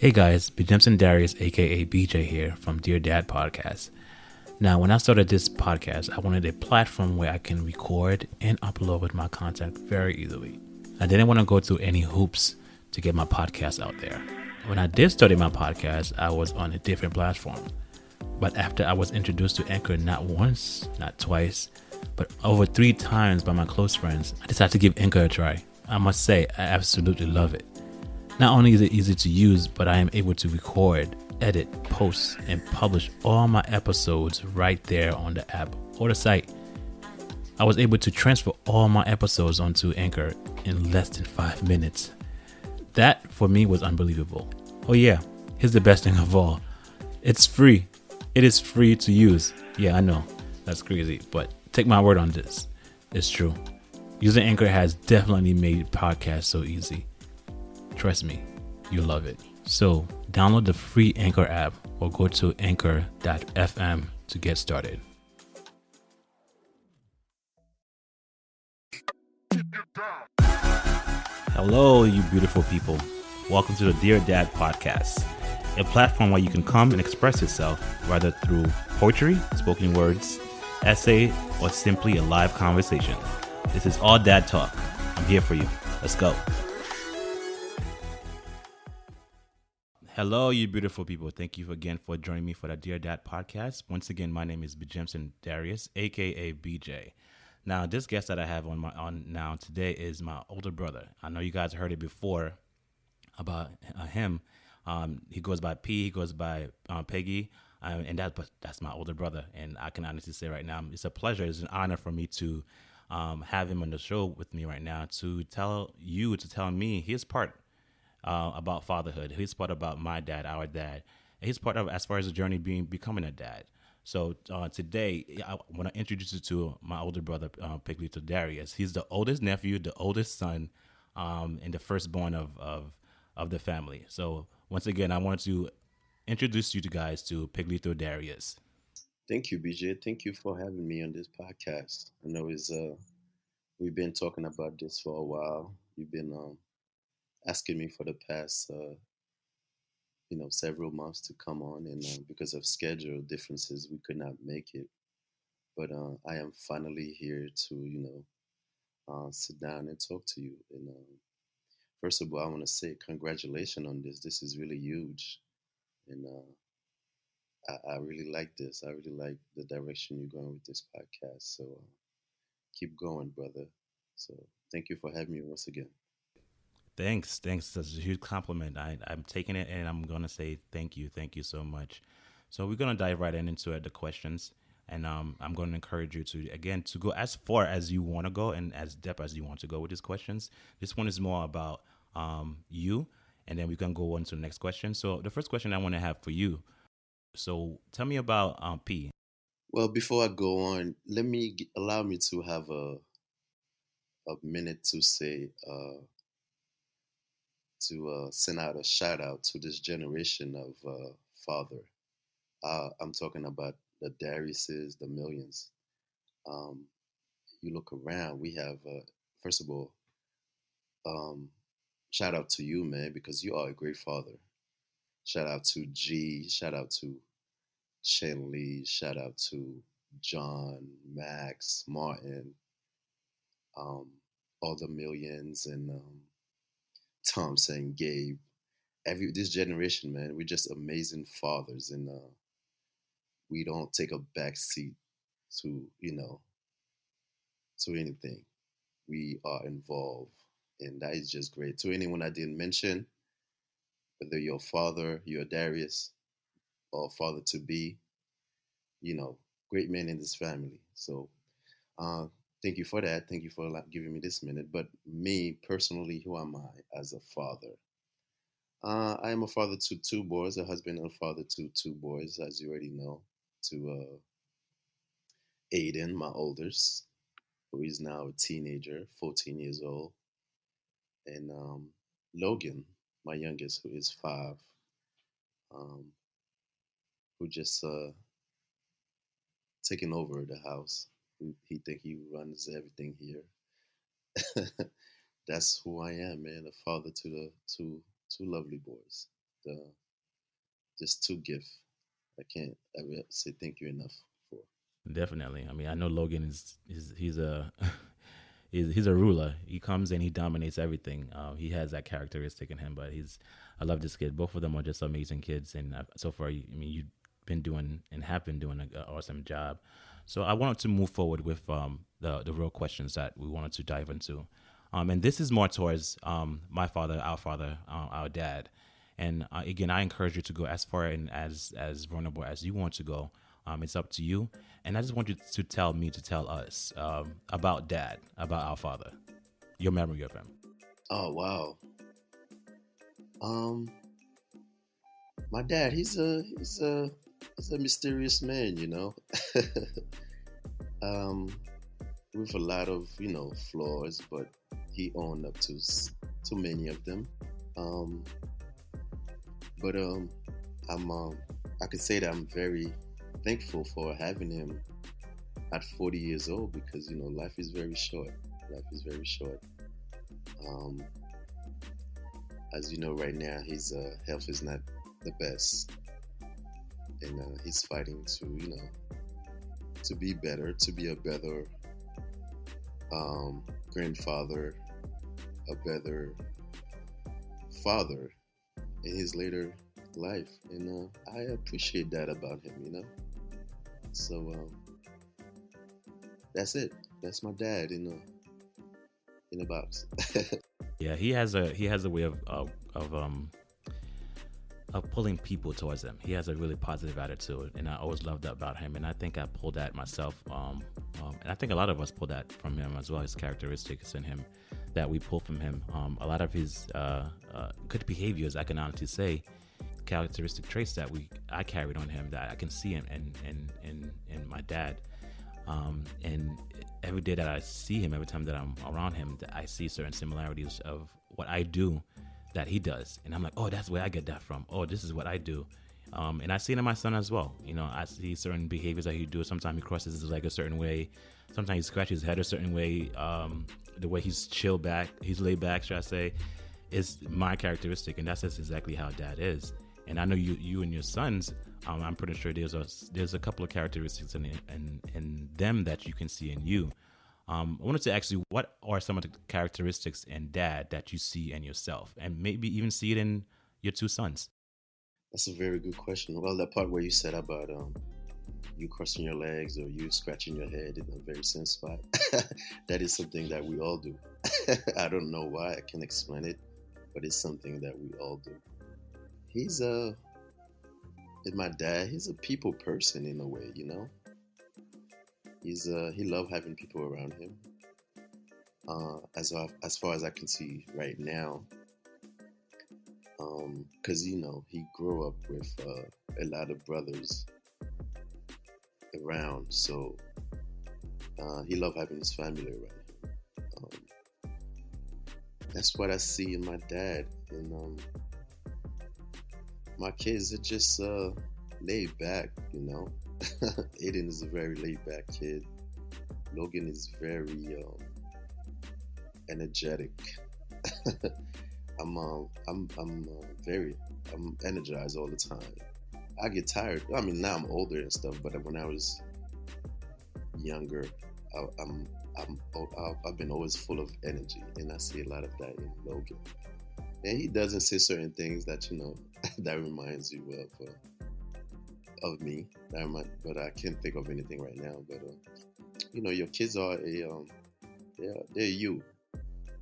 Hey guys, Bjemson Darius, aka BJ here from Dear Dad Podcast. Now, when I started this podcast, I wanted a platform where I can record and upload my content very easily. I didn't want to go through any hoops to get my podcast out there. When I did start my podcast, I was on a different platform. But after I was introduced to Anchor not once, not twice, but over 3 times by my close friends, I decided to give Anchor a try. I must say, I absolutely love it. Not only is it easy to use, but I am able to record, edit, post, and publish all my episodes right there on the app or the site. I was able to transfer all my episodes onto Anchor in less than 5 minutes. That, for me, was unbelievable. Oh yeah, here's the best thing of all. It's free. It is free to use. Yeah, I know, that's crazy, but take my word on this. It's true. Using Anchor has definitely made podcasts so easy. Trust me, you'll love it. So download the free Anchor app or go to anchor.fm to get started. Hello, you beautiful people. Welcome to the Dear Dad Podcast, a platform where you can come and express yourself, whether through poetry, spoken words, essay, or simply a live conversation. This is all dad talk. I'm here for you. Let's go. Hello, you beautiful people. Thank you again for joining me for the Dear Dad Podcast. Once again, my name is Bjemson Darius, aka BJ. Now, this guest that I have on now today is my older brother. I know you guys heard it before about him. He goes by P. He goes by Peggy, and that's my older brother. And I can honestly say right now, it's a pleasure. It's an honor for me to have him on the show with me right now to tell me his part about fatherhood. His part about my dad, our dad. And his part of as far as the journey becoming a dad. So today, I want to introduce you to my older brother, Peglito Darius. He's the oldest nephew, the oldest son, and the firstborn of the family. So once again, I want to introduce you guys to Peglito Darius. Thank you, BJ. Thank you for having me on this podcast. I know we've been talking about this for a while. You've been asking me for the past several months to come on, and because of schedule differences, we could not make it. But I am finally here to sit down and talk to you. And first of all, I want to say congratulations on this. This is really huge, and I really like this. I really like the direction you're going with this podcast. So keep going, brother. So thank you for having me once again. Thanks. That's a huge compliment. I'm taking it and I'm going to say thank you. Thank you so much. So we're going to dive right into the questions. And I'm going to encourage you to go as far as you want to go and as depth as you want to go with these questions. This one is more about you, and then we can go on to the next question. So the first question I want to have for you. So tell me about P. Well, before I go on, allow me to have a minute to say to send out a shout out to this generation of father. I'm talking about the Dariuses, the millions. Um, you look around, we have first of all, um, shout out to you, man, because you are a great father. Shout out to G. Shout out to Shenley. Shout out to John, Max, Martin, um, all the millions, and Thompson, Gabe. This generation, man, we're just amazing fathers, and we don't take a back seat to to anything. We are involved, and that is just great. To anyone I didn't mention, whether you're a father, you're a Darius, or father to be, you know, great men in this family. So uh, thank you for that. Thank you for giving me this minute. But me personally, who am I as a father? I am a father to 2 boys, a husband and a father to 2 boys, as you already know. To Aiden, my oldest, who is now a teenager, 14 years old, and Logan, my youngest, who is 5, um, who just taking over the house. He think he runs everything here. That's who I am, man. A father to the two lovely boys. uh, just two gifts. I can't ever say thank you enough for. Definitely. I mean, I know Logan is he's a he's a ruler. He comes and he dominates everything. He has that characteristic in him. But he's I love this kid. Both of them are just amazing kids. And so far, I mean, you've been doing and have been doing an awesome job. So I wanted to move forward with the real questions that we wanted to dive into. And this is more towards my father, our dad. And again, I encourage you to go as far and as vulnerable as you want to go. It's up to you. And I just want you to tell us about dad, about our father, your memory of him. Oh wow. Um, my dad, he's a mysterious man, you know. um, with a lot of flaws, but he owned up to many of them. Um, but I'm I could say that I'm very thankful for having him at 40 years old because life is very short. Life is very short. Um, as you know, right now his health is not the best, and he's fighting to to be better, to be a better grandfather, a better father in his later life, and I appreciate that about him. So that's it. That's my dad in a box. Yeah, he has a way of pulling people towards him. He has a really positive attitude, and I always loved that about him. And I think I pulled that myself, and I think a lot of us pull that from him as well. His characteristics in him that we pull from him. A lot of his good behaviors, I can honestly say, characteristic traits that I carried on him that I can see in my dad. And every day that I see him, every time that I'm around him, that I see certain similarities of what I do that he does. And I'm like, oh, that's where I get that from. Oh, this is what I do. And I see it in my son as well. I see certain behaviors that he do. Sometimes he crosses his leg a certain way. Sometimes he scratches his head a certain way. The way he's he's laid back, should I say, is my characteristic. And that's just exactly how dad is. And I know you and your sons, I'm pretty sure there's a couple of characteristics in them that you can see in you. I wanted to ask you, what are some of the characteristics in dad that you see in yourself, and maybe even see it in your two sons? That's a very good question. Well, that part where you said about you crossing your legs or you scratching your head in a very same spot, that is something that we all do. I don't know why, I can't explain it, but it's something that we all do. He's and my dad, he's a people person in a way. He loved having people around him. As far as I can see right now, because he grew up with a lot of brothers around, so he loved having his family around him. That's what I see in my dad, and my kids are just laid back. Aiden is a very laid back kid. Logan is very energetic. I'm energized all the time. I get tired. I mean, now I'm older and stuff, but when I was younger, I've been always full of energy, and I see a lot of that in Logan. And he doesn't say certain things that that reminds you of me. But I can't think of anything right now. But your kids are they're you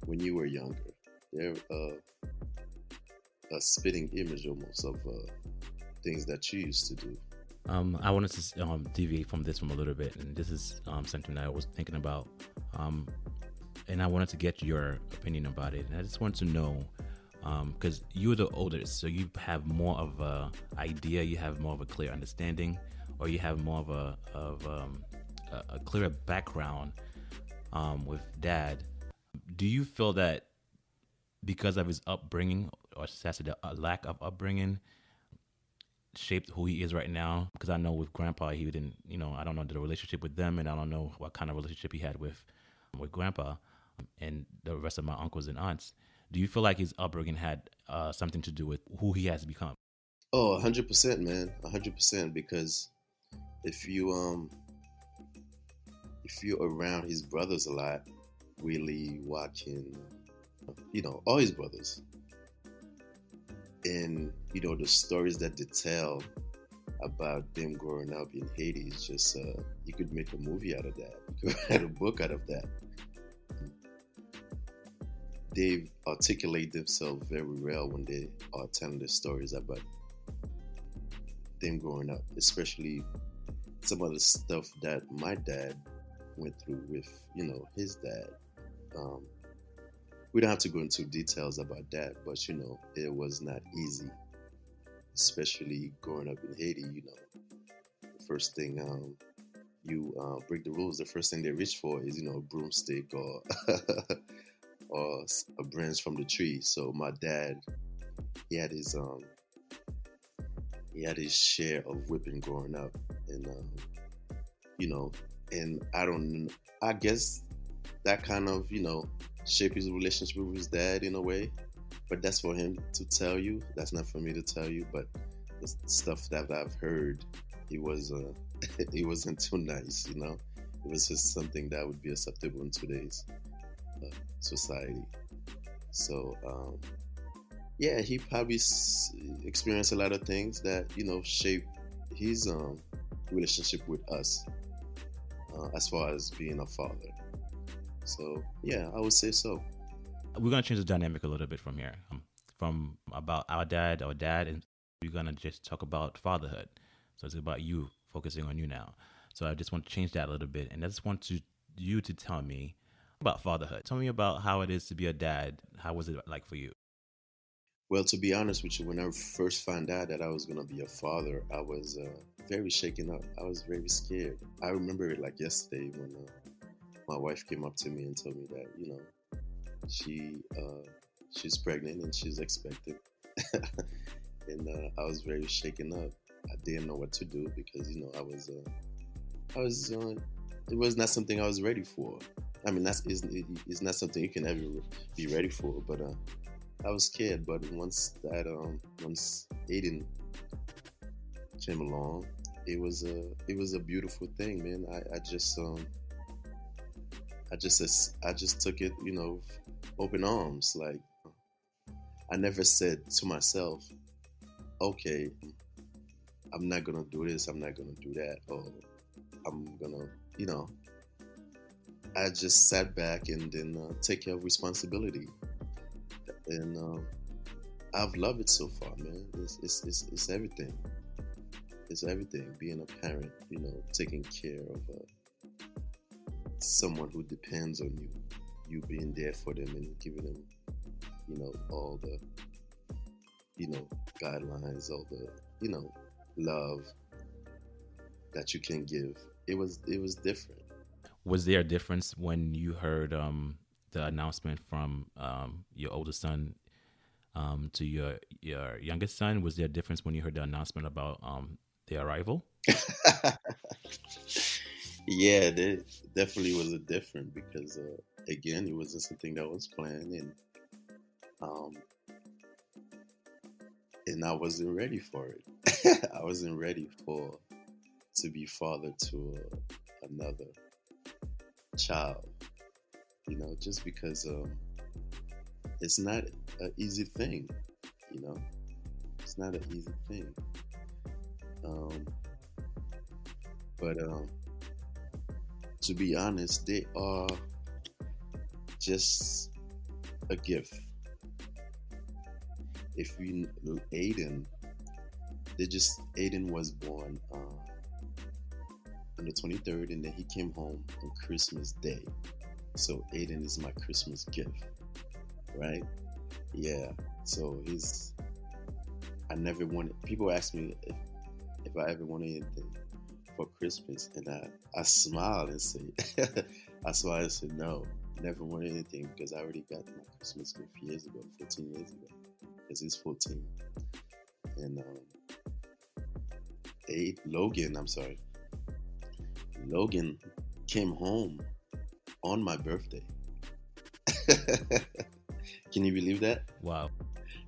when you were younger. They're a spitting image almost of things that you used to do. I wanted to deviate from this from a little bit, and this is something that I was thinking about, and I wanted to get your opinion about it. And I just want to know, because you're the oldest, so you have more of a idea, you have more of a clear understanding, or you have more of a clearer background with dad. Do you feel that because of his upbringing, or a lack of upbringing, shaped who he is right now? Because I know with grandpa, he didn't, I don't know the relationship with them, and I don't know what kind of relationship he had with grandpa and the rest of my uncles and aunts. Do you feel like his upbringing had something to do with who he has become? Oh, 100%, man, 100%. Because if you if you're around his brothers a lot, really watching, all his brothers, and the stories that they tell about them growing up in Haiti is just you could make a movie out of that. You could write a book out of that. They articulate themselves very well when they are telling their stories about them growing up, especially some of the stuff that my dad went through with, his dad. Um, we don't have to go into details about that, but it was not easy, especially growing up in Haiti. The first thing you break the rules, the first thing they reach for is a broomstick or or a branch from the tree. So my dad, he had his share of whipping growing up, and you know, and I guess that kind of shaped his relationship with his dad in a way. But that's for him to tell you. That's not for me to tell you. But the stuff that I've heard, it was it wasn't too nice. It was just something that would be acceptable in today's society. So yeah, he probably experienced a lot of things that shaped his relationship with us, as far as being a father. So yeah, I would say so. We're gonna change the dynamic a little bit from here, from about our dad, and we're gonna just talk about fatherhood. So it's about you, focusing on you now. So I just want to change that a little bit, and I just want you to tell me about fatherhood. Tell me about how it is to be a dad. How was it like for you? Well, to be honest with you, when I first found out that I was gonna be a father, I was very shaken up. I was very scared. I remember it like yesterday when my wife came up to me and told me that she she's pregnant and she's expecting, and I was very shaken up. I didn't know what to do because I was it was not something I was ready for. I mean, it's not something you can ever be ready for. But I was scared. But once Aiden came along, it was a beautiful thing, man. I just took it, open arms. Like, I never said to myself, okay, I'm not gonna do this, I'm not gonna do that, or I'm gonna, I just sat back and then take care of responsibility, and I've loved it so far, man. It's everything. It's everything. Being a parent, taking care of someone who depends on you, you being there for them and giving them, all the, guidelines, all the, love that you can give. It was different. Was there a difference when you heard the announcement from your oldest son to your youngest son? Was there a difference when you heard the announcement about their arrival? Yeah, there definitely was a difference because again, it wasn't something that was planned, um, and I wasn't ready for it. I wasn't ready to be father to another child. Just because it's not an easy thing. It's not an easy thing. Um, but to be honest, they are just a gift. If you Aiden, Aiden was born on the 23rd, and then he came home on Christmas Day. So Aiden is my Christmas gift, right? Yeah. So I never wanted. People ask me if I ever wanted anything for Christmas, and I smile and say, I smile and say no, never wanted anything because I already got my Christmas gift years ago, 14 years ago, because he's 14. And Logan came home on my birthday. Can you believe that? Wow.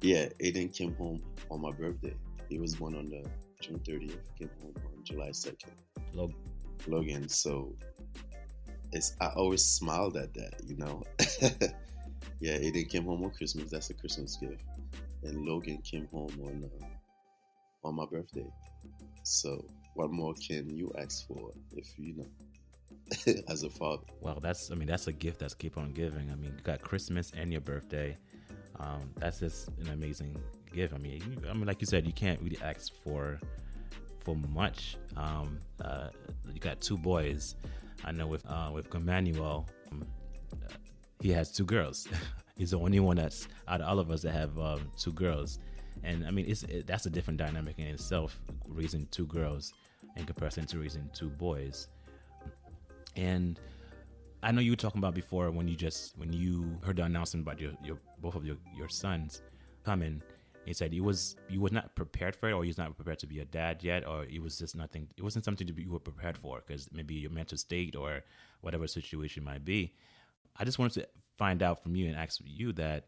Yeah, Aiden came home on my birthday. He was born on the June 30th, came home on July 2nd. Log- Logan. So it's I always smiled at that, you know. Yeah, Aiden came home on Christmas. That's a Christmas gift, and Logan came home on my birthday. So what more can you ask for if you know as a father? Well, that's a gift that's keep on giving. I mean, you got Christmas and your birthday. That's just an amazing gift. Like you said, you can't really ask for much. You got two boys. I know with Emmanuel, he has two girls. He's the only one that's out of all of us that have two girls, and I mean that's a different dynamic in itself, raising two girls in comparison to raising two boys. And I know you were talking about before when you heard the announcement about your both of your sons coming. You said you was not prepared for it, or you was not prepared to be a dad yet, or it was just nothing. It wasn't something you were prepared for because maybe your mental state or whatever situation might be. I just wanted to find out from you and ask you that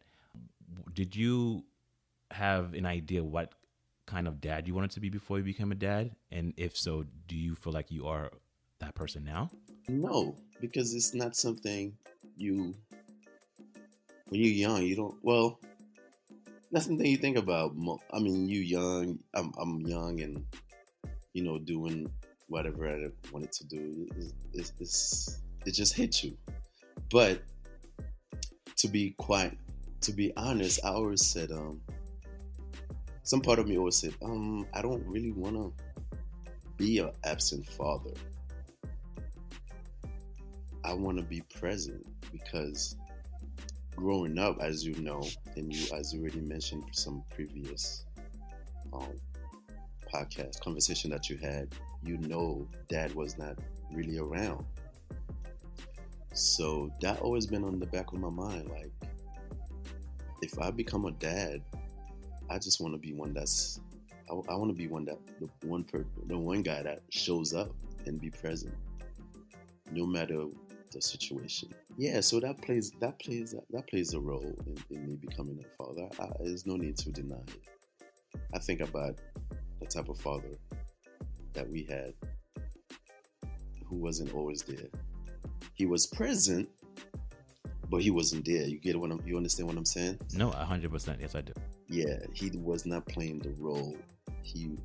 did you have an idea what kind of dad you wanted to be before you became a dad, and if so, do you feel like you are that person now? No, because it's not something you when you're young you don't. Well, that's something you think about. I mean, you young. I'm young and doing whatever I wanted to do. It just hits you. But to be honest, I always said, some part of me always said, I don't really want to be an absent father. I want to be present because growing up, as you know, and as you already mentioned some previous um, podcast conversation that you had, dad was not really around. So that always been on the back of my mind. Like, if I become a dad, I just want to be one that's. I want to be one that the one guy that shows up and be present, no matter the situation. Yeah, so that plays a role in me becoming a father. There's no need to deny it. I think about the type of father that we had, who wasn't always there. He was present, but he wasn't there. You understand what I'm saying? No, 100%. Yes, I do. Yeah, he was not playing the role he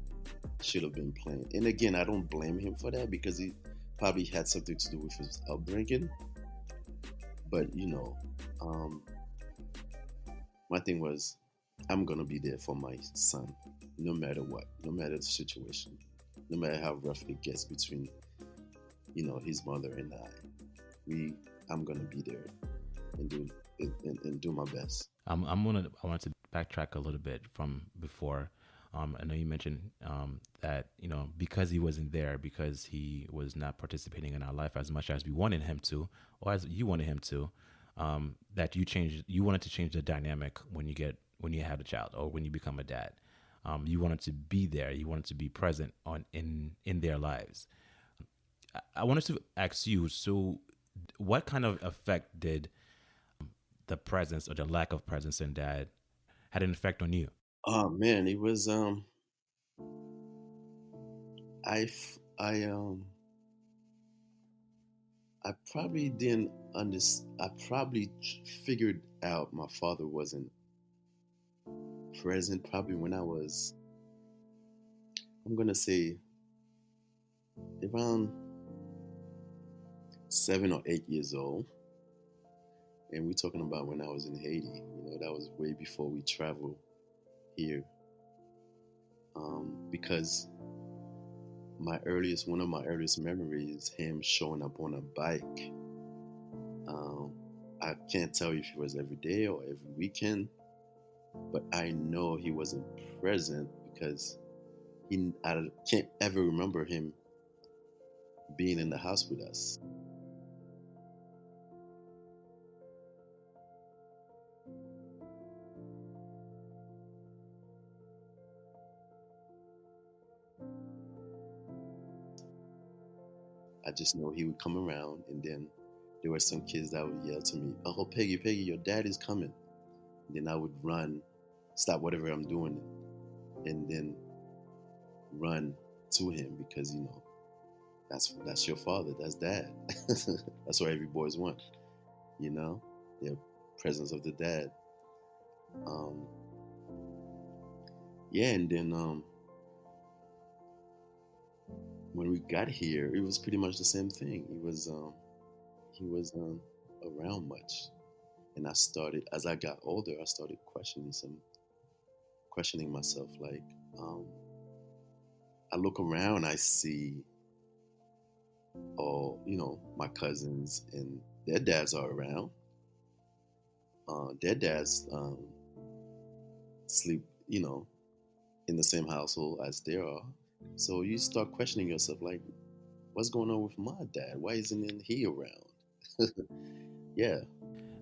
should have been playing. And again, I don't blame him for that because he probably had something to do with his upbringing. But my thing was, I'm gonna be there for my son, no matter what, no matter the situation, no matter how rough it gets between, his mother and I. I'm gonna be there and do my best. I wanted to backtrack a little bit from before. I know you mentioned that because he wasn't there, because he was not participating in our life as much as we wanted him to, or as you wanted him to, that you wanted to change the dynamic when you have a child or when you become a dad. You wanted to be there. You wanted to be present in their lives. I wanted to ask you. So, what kind of effect did the presence or the lack of presence in dad had an effect on you? Oh man, it was I I I probably didn't understand. I probably figured out my father wasn't present probably when I was, I'm gonna say, around 7 or 8 years old. And we're talking about when I was in Haiti. That was way before we traveled here. Because one of my earliest memories, him showing up on a bike. I can't tell you if it was every day or every weekend, but I know he wasn't present because I can't ever remember him being in the house with us. I just know he would come around, and then there were some kids that would yell to me, "Oh, Peggy, Peggy, your dad is coming." Then I would run, stop whatever I'm doing, and then run to him because that's your father, that's dad. That's what every boys want, you know, the presence of the dad. Um, yeah, and then when we got here, it was pretty much the same thing. He was around much, and I started as I got older. I started questioning myself. Like, um, I look around, I see all my cousins, and their dads are around. Their dads sleep, in the same household as they are. So you start questioning yourself, like, what's going on with my dad? Why isn't he around? Yeah.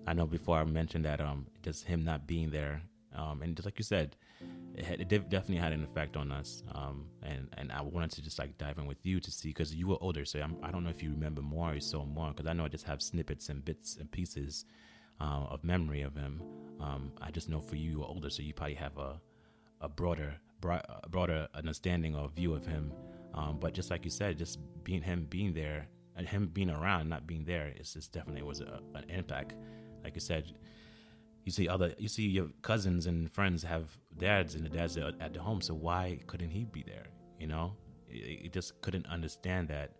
I know before I mentioned that just him not being there, and just like you said, it definitely had an effect on us. And I wanted to just like dive in with you to see, because you were older, so I don't know if you remember more or you saw more, because I know I just have snippets and bits and pieces of memory of him. I just know for you, you were older, so you probably have a broader understanding or view of him. But just like you said, just being there and him being around, not being there, it's just definitely was an impact. Like you said, you see your cousins and friends have dads, and the dads are at the home, so why couldn't he be there? It just couldn't understand that.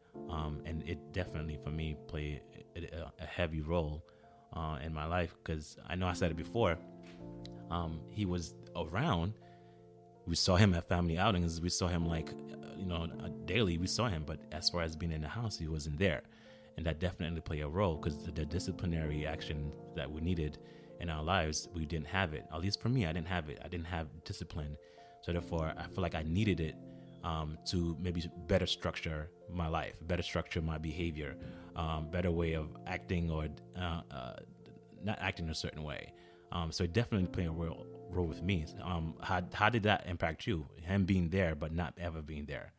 And it definitely for me played a heavy role in my life, because I know I said it before. He was around. We saw him at family outings. We saw him daily. We saw him, but as far as being in the house, he wasn't there, and that definitely played a role, because the disciplinary action that we needed in our lives, we didn't have it. At least for me, I didn't have it. I didn't have discipline, so therefore, I feel like I needed it to maybe better structure my life, better structure my behavior, better way of acting or not acting a certain way. So it definitely played a role with me. How did that impact you? Him being there but not ever being there.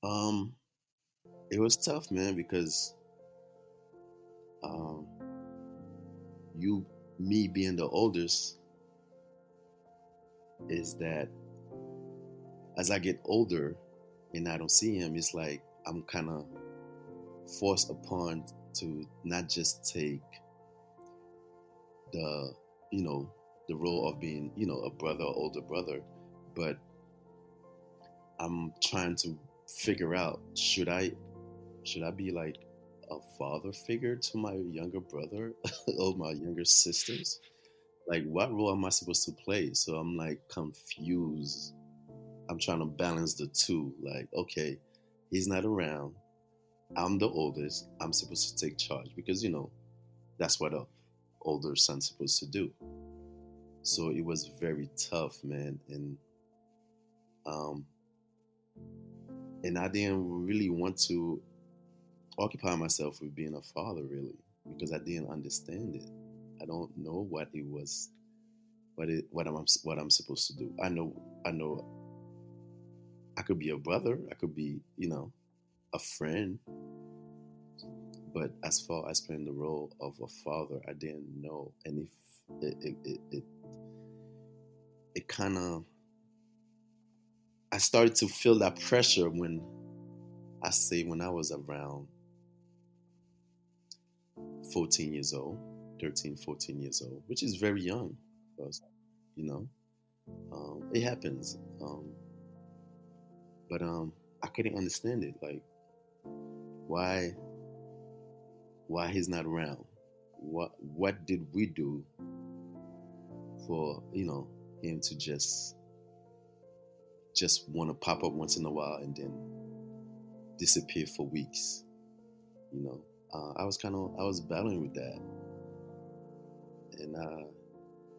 Um, it was tough, man, because um, me being the oldest, is that as I get older and I don't see him, it's like I'm kind of forced upon to not just take the you know the role of being a brother or older brother, but I'm trying to figure out, should I be like a father figure to my younger brother or my younger sisters? Like, what role am I supposed to play? So I'm like confused. I'm trying to balance the two. Like, okay, he's not around. I'm the oldest. I'm supposed to take charge because that's what a older son's supposed to do. So it was very tough, man, um, and I didn't really want to occupy myself with being a father, really, because I didn't understand it. I don't know what it was, what I'm supposed to do. I know I could be a brother, I could be a friend, but as far as playing the role of a father, I didn't know. And if it kind of, I started to feel that pressure when I was around 14 years old, 13, 14 years old, which is very young for us, you know. It happens. But I couldn't understand it. Like, why he's not around? What did we do for him to just want to pop up once in a while and then disappear for weeks? I was battling with that, and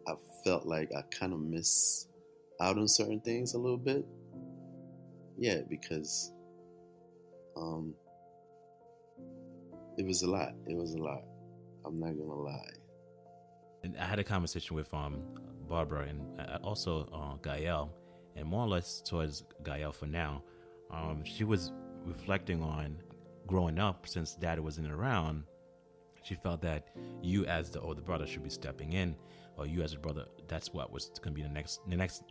I felt like I kind of miss out on certain things a little bit. Yeah, because it was a lot. It was a lot. I'm not gonna lie. And I had a conversation with Barbara and also Gael, and more or less towards Gael for now. She was reflecting on growing up, since Dad wasn't around. She felt that you, as the older brother, should be stepping in or you as a brother, that's what was going to be the next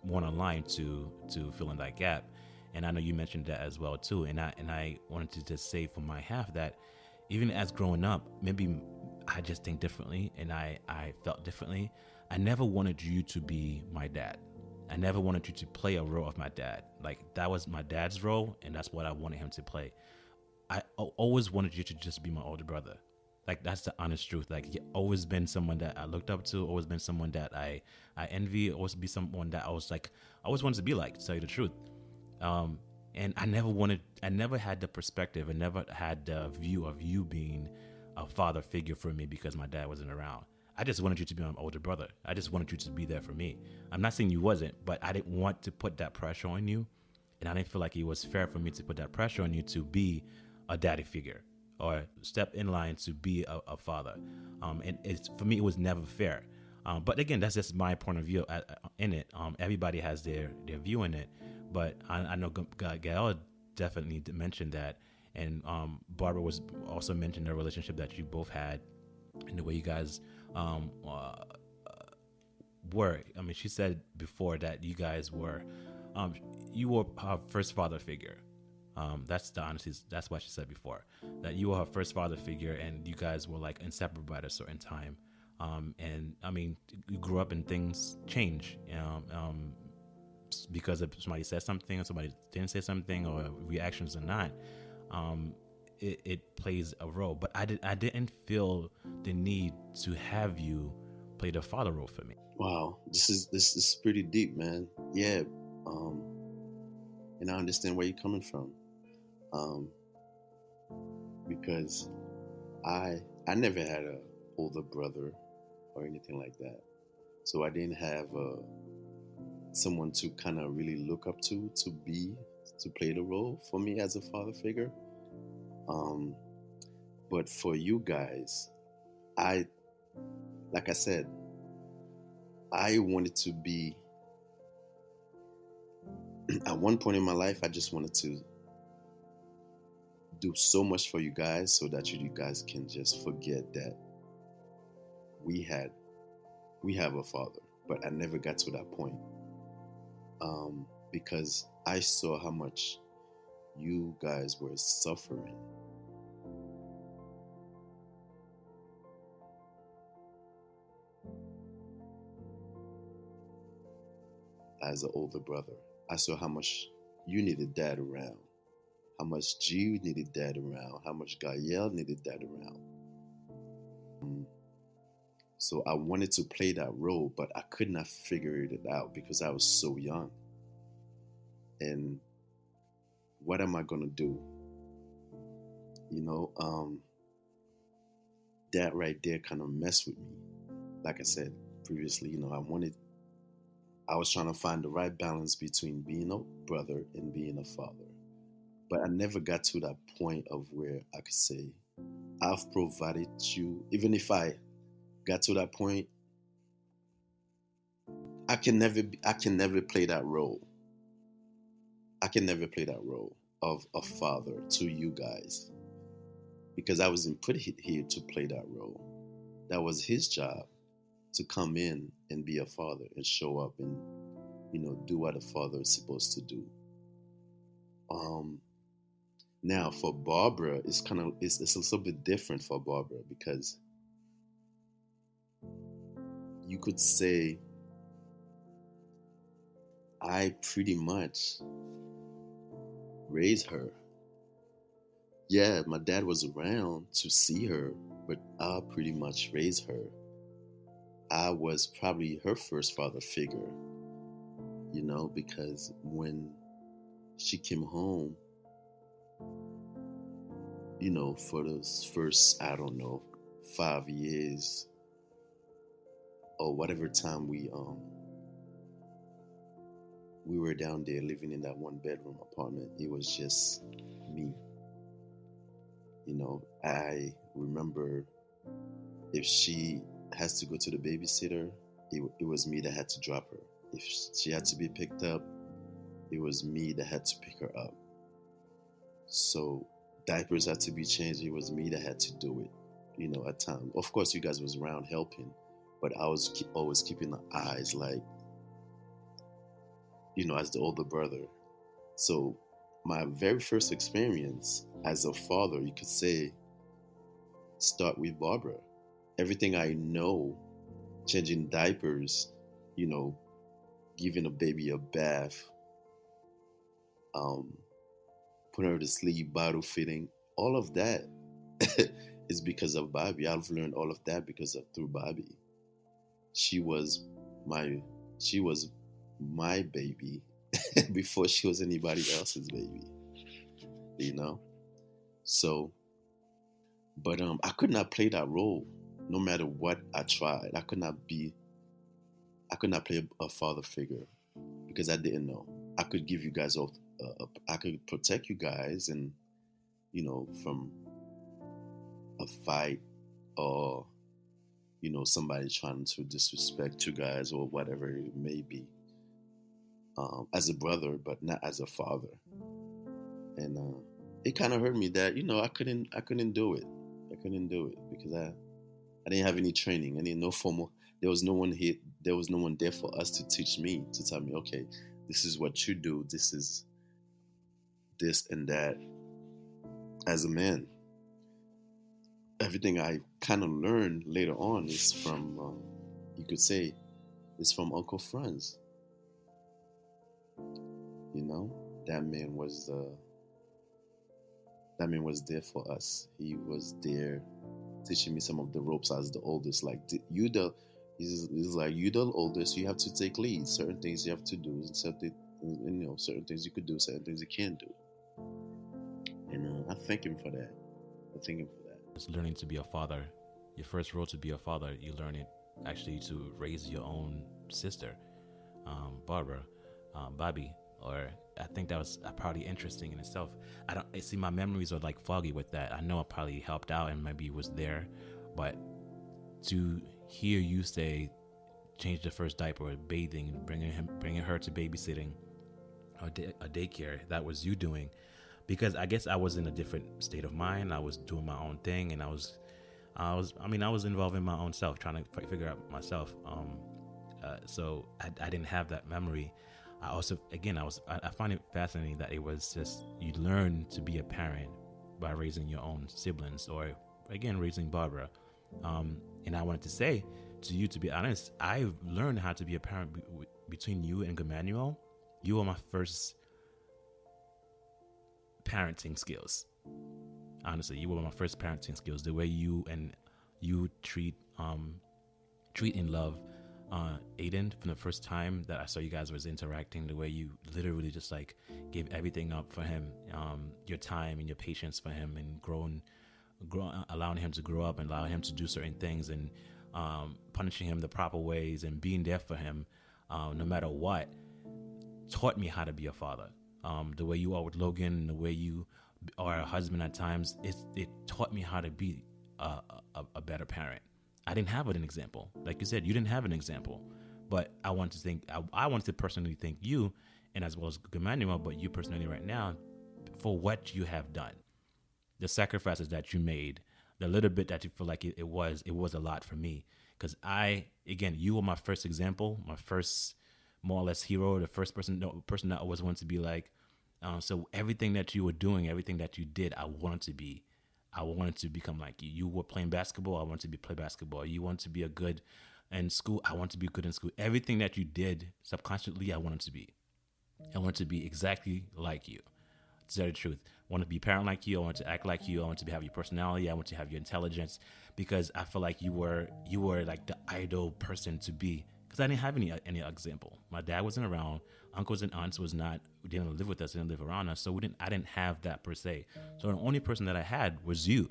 one online to fill in that gap. And I know you mentioned that as well too. And I wanted to just say for my half that even as growing up, maybe I just think differently and I felt differently. I never wanted you to be my dad. I never wanted you to play a role of my dad. Like, that was my dad's role, and that's what I wanted him to play. I always wanted you to just be my older brother. Like, that's the honest truth. Like, you always been someone that I looked up to, always been someone that I envy, always be someone that I always wanted to be like, to tell you the truth. And I never had the perspective, and never had the view of you being a father figure for me because my dad wasn't around. I just wanted you to be my older brother. I just wanted you to be there for me. I'm not saying you wasn't, but I didn't want to put that pressure on you. And I didn't feel like it was fair for me to put that pressure on you to be a daddy figure or step in line to be a father. And for me, it was never fair. But again, that's just my point of view in it. Everybody has their view in it. But I know Gael definitely mentioned that. And Barbara was also mentioned the relationship that you both had and the way you guys were. I mean, she said before that you guys were, you were her first father figure. That's the honesty. That's what she said before, that you were her first father figure, and you guys were like inseparable at a certain time. And I mean, you grew up and things change. Because if somebody said something or somebody didn't say something or reactions or not, it plays a role. But I didn't feel the need to have you play the father role for me. Wow, this is pretty deep, man. Yeah, and I understand where you're coming from, because I never had a older brother or anything like that, so I didn't have someone to kind of really look up to play the role for me as a father figure. But for you guys, like I said, I wanted to be, at one point in my life, I just wanted to do so much for you guys so that you guys can just forget that we have a father. But I never got to that point, because I saw how much you guys were suffering. As an older brother, I saw how much you needed dad around, how much G needed dad around, how much Gael needed dad around. So I wanted to play that role, but I could not figure it out because I was so young. And what am I gonna do? You know, that right there kind of messed with me. Like I said previously, you know, I was trying to find the right balance between being a brother and being a father. But I never got to that point of where I could say, I've provided you. Even if I got to that point, I can never play that role. I can never play that role of a father to you guys, because I wasn't put here to play that role. That was his job, to come in and be a father and show up and, you know, do what a father is supposed to do. Now for Barbara, it's a little bit different for Barbara, because you could say I pretty much raised her. Yeah, my dad was around to see her, but I pretty much raised her. I was probably her first father figure, you know, because when she came home, you know, for those first, I don't know, 5 years or whatever time we were down there living in that one bedroom apartment, it was just me. You know, I remember if she has to go to the babysitter, it was me that had to drop her. If she had to be picked up, it was me that had to pick her up. So diapers had to be changed, it was me that had to do it, you know, at times. Of course, you guys was around helping, but I was always keeping the eyes, like, as the older brother. So my very first experience as a father, you could say, start with Barbara. Everything I know, changing diapers, you know, giving a baby a bath, um, putting her to sleep, bottle feeding, all of that is because of Bobby. I've learned all of that through Bobby. She was my she was my baby before she was anybody else's baby. You know? So, but I could not play that role no matter what I tried. I could not play a father figure because I didn't know. I could give you guys all I could protect you guys and from a fight or somebody trying to disrespect you guys or whatever it may be, as a brother, but not as a father. And it kind of hurt me that I couldn't do it. I couldn't do it because I didn't have any training. I didn't no formal. There was no one here. There was no one there for us to teach me, to tell me, okay, this is what you do. This is this and that. As a man, everything I kind of learned later on is from, you could say, is from Uncle Franz. That man was there for us. He was there teaching me some of the ropes as the oldest. Like he's like, you the oldest, you have to take lead. Certain things you have to do, and certain things you could do, certain things you can't do. And I thank him for that. It's learning to be a father. Your first role to be a father, you learn it actually to raise your own sister, Barbara, Bobby, or I think that was probably interesting in itself. I see my memories are like foggy with that. I know I probably helped out and maybe was there, but to hear you say change the first diaper, bathing, bringing her to babysitting, or a daycare, that was you doing, because I guess I was in a different state of mind. I was doing my own thing, and I was involved in my own self, trying to figure out myself. So I didn't have that memory. I also, again, I find it fascinating that it was just, you learn to be a parent by raising your own siblings, or again, raising Barbara. And I wanted to say to you, to be honest, I've learned how to be a parent between you and Emmanuel. You were my first parenting skills. Honestly, you were my first parenting skills. The way you treat and love Aiden from the first time that I saw you guys was interacting, the way you literally just like gave everything up for him, your time and your patience for him, and allowing him to grow up and allowing him to do certain things, and punishing him the proper ways and being there for him, no matter what, taught me how to be a father. The way you are with Logan, the way you are a husband at times, it taught me how to be a better parent. I didn't have an example. Like you said, you didn't have an example. But I want to personally thank you, and as well as Emmanuel, but you personally right now, for what you have done. The sacrifices that you made, the little bit that you feel like it was a lot for me. Because you were my first example, my first more or less hero, the first person that I always wanted to be like. So everything that you were doing, everything that you did, I wanted to be. I wanted to become like you. You were playing basketball, I wanted to play basketball. You wanted to be a good in school, I wanted to be good in school. Everything that you did subconsciously, I wanted to be. I wanted to be exactly like you. To tell the truth, I want to be a parent like you. I want to act like you. I want to have your personality. I want to have your intelligence, because I feel like you were like the ideal person to be. Because I didn't have any example. My dad wasn't around. Uncles and aunts didn't live with us, didn't live around us. So I didn't have that per se. So the only person that I had was you.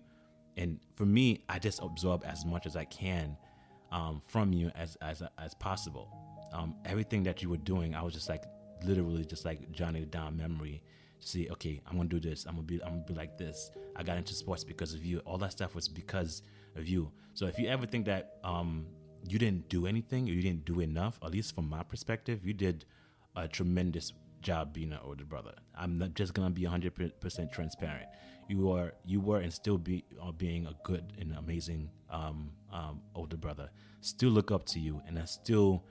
And for me, I just absorb as much as I can from you as possible. Everything that you were doing, I was just like literally just like jotting it down memory. See, okay, I'm gonna do this. I'm gonna be like this. I got into sports because of you. All that stuff was because of you. So if you ever think that you didn't do anything, or you didn't do enough, at least from my perspective, you did a tremendous job being an older brother. I'm not just gonna be 100% transparent. You were and still being a good and amazing older brother. Still look up to you, and I still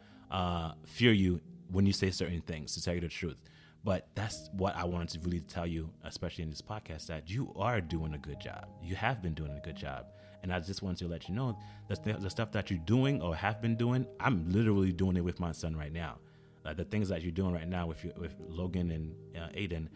fear you when you say certain things, to tell you the truth. But that's what I wanted to really tell you, especially in this podcast, that you are doing a good job. You have been doing a good job. And I just wanted to let you know that the stuff that you're doing or have been doing, I'm literally doing it with my son right now. Like the things that you're doing right now with Logan and Aiden,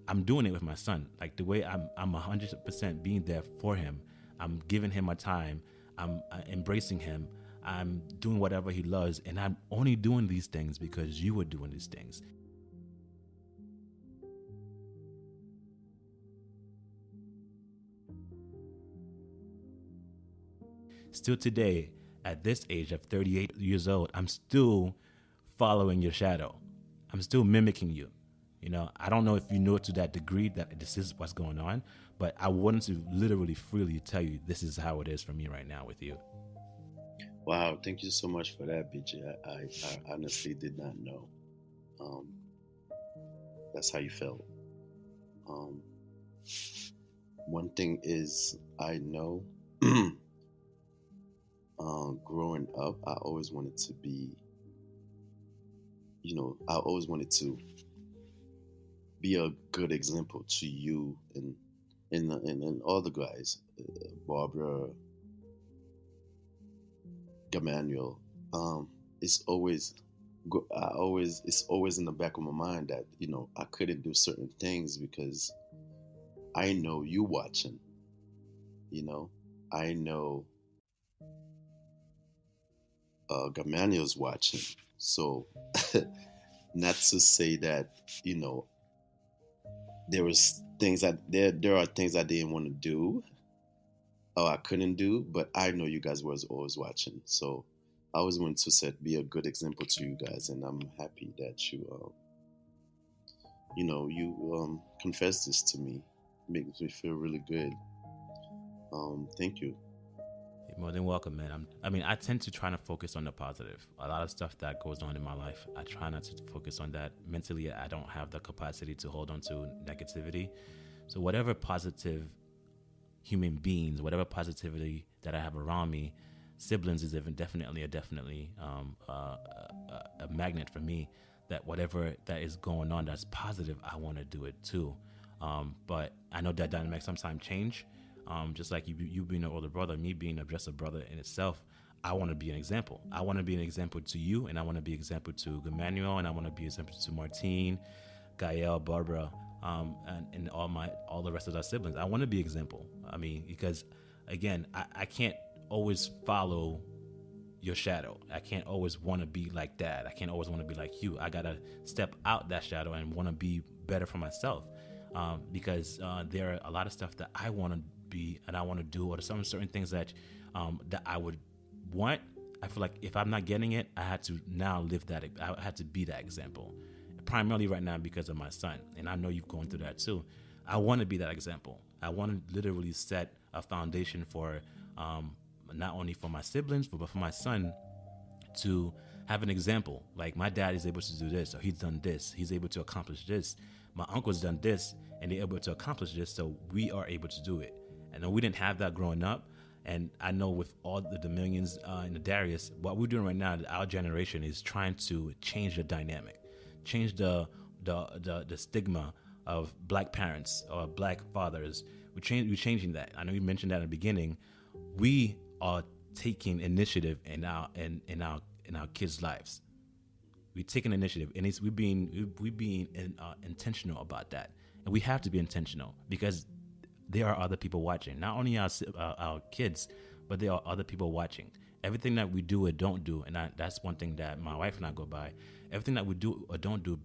I'm doing it with my son. Like the way I'm 100% being there for him. I'm giving him my time. I'm embracing him. I'm doing whatever he loves. And I'm only doing these things because you were doing these things. Still today, at this age of 38 years old, I'm still following your shadow. I'm still mimicking you. You know, I don't know if you know to that degree that this is what's going on, but I wanted to literally freely tell you this is how it is for me right now with you. Wow, thank you so much for that, BJ. I honestly did not know. Um, that's how you felt. Um, one thing is, I know growing up, I always wanted to be, I always wanted to be a good example to you and all the guys, Barbara, Gammanuel. It's always, it's always in the back of my mind that I couldn't do certain things because I know you watching. I know Gammanuel's watching. So, not to say that there was things that there are things I didn't want to do or I couldn't do, but I know you guys was always watching. So I always want to be a good example to you guys, and I'm happy that you confess this to me. It makes me feel really good. Thank you. You're more than welcome, man. I tend to try to focus on the positive. A lot of stuff that goes on in my life, I try not to focus on that. Mentally, I don't have the capacity to hold on to negativity. So whatever positive human beings, whatever positivity that I have around me, siblings is definitely a magnet for me. That whatever that is going on that's positive, I want to do it too. But I know that dynamics sometimes change. Just like you being an older brother, me being just a brother in itself, I want to be an example. I want to be an example to you, and I want to be an example to Emmanuel, and I want to be an example to Martine, Gael, Barbara, and all the rest of our siblings. I want to be an example. Because again, I can't always follow your shadow. I can't always want to be like that. I can't always want to be like you. I gotta step out that shadow and want to be better for myself. Because there are a lot of stuff that I want to be and I want to do, or some certain things that I would want. I feel like if I'm not getting it, I had to now live that. I had to be that example, primarily right now because of my son, and I know you've gone through that too. I want to be that example. I want to literally set a foundation for not only for my siblings, but for my son to have an example. Like my dad is able to do this, or he's done this. He's able to accomplish this. My uncle's done this, and they're able to accomplish this, so we are able to do it. I know we didn't have that growing up, and I know with all the millions in the Darius, what we're doing right now, our generation is trying to change the dynamic, change the stigma of black parents or black fathers. We're changing that. I know you mentioned that in the beginning. We are taking initiative in our kids' lives. We're taking initiative, and we're being intentional about that, and we have to be intentional because there are other people watching. Not only our kids, but there are other people watching. Everything that we do or don't do, and that's one thing that my wife and I go by. Everything that we do or don't do,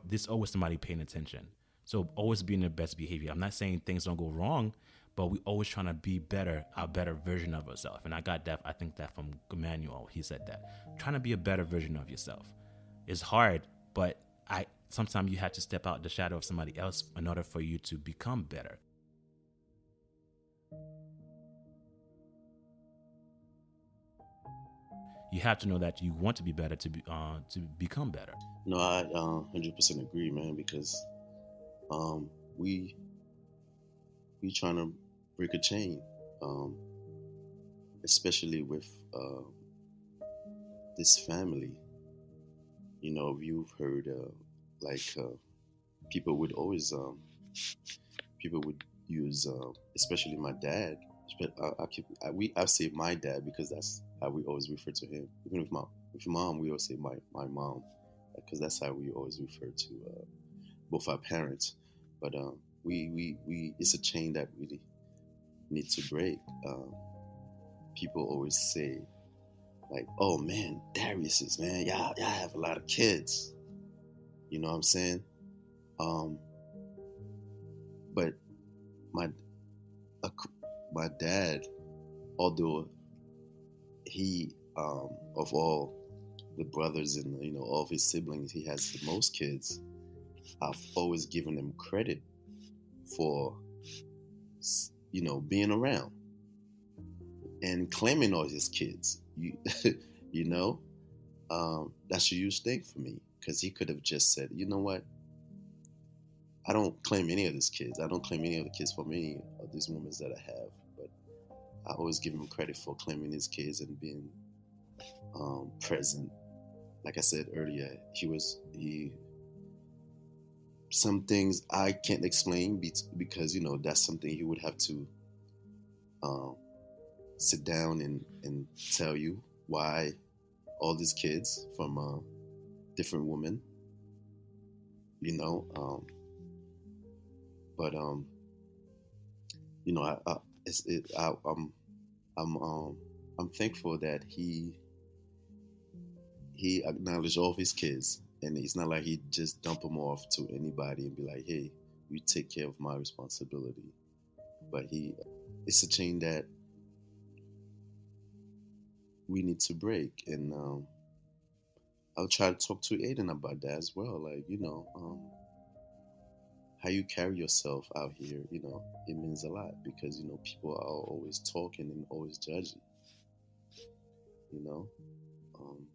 there's always somebody paying attention. So always be in the best behavior. I'm not saying things don't go wrong, but we always trying to be better, a better version of ourselves. And I got that. I think that from Emmanuel. He said that trying to be a better version of yourself is hard, but sometimes you have to step out the shadow of somebody else in order for you to become better. you have to know that you want to be better to become better. No, I 100% agree, man. Because we trying to break a chain, um, especially with this family. You know, you've heard like people would always people would use, especially my dad. I say my dad because that's how we always refer to him. Even with mom, we always say my mom, because that's how we always refer to both our parents. But we it's a chain that we need to break. People always say like, "Oh man, Darius is, man, y'all have a lot of kids." You know what I'm saying? Um, but my my dad, although he of all the brothers and all of his siblings, he has the most kids. I've always given him credit for being around and claiming all his kids. You know, that's a huge thing for me, because he could have just said, "You know what? I don't claim any of these kids. I don't claim any of the kids from any of these women that I have." But I always give him credit for claiming his kids and being present. Like I said earlier, he some things I can't explain because that's something he would have to sit down and tell you why all these kids from different women, you know. But I'm thankful that he acknowledged all of his kids, and it's not like he just dump them off to anybody and be like, "Hey, you take care of my responsibility." But it's a chain that we need to break, and I'll try to talk to Aiden about that as well. Like, how you carry yourself out here, it means a lot, because people are always talking and always judging, you know. Um,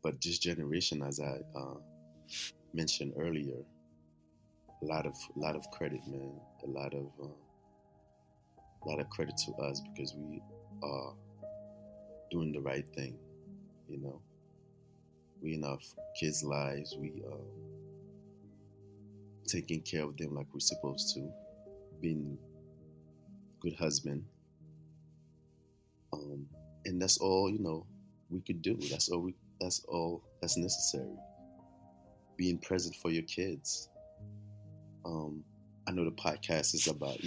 but this generation, as I mentioned earlier, a lot of credit, man. A lot of credit to us, because we are doing the right thing. We in our kids' lives, we taking care of them like we're supposed to, being good husband, and that's all we could do. That's all that's necessary. Being present for your kids. I know the podcast is about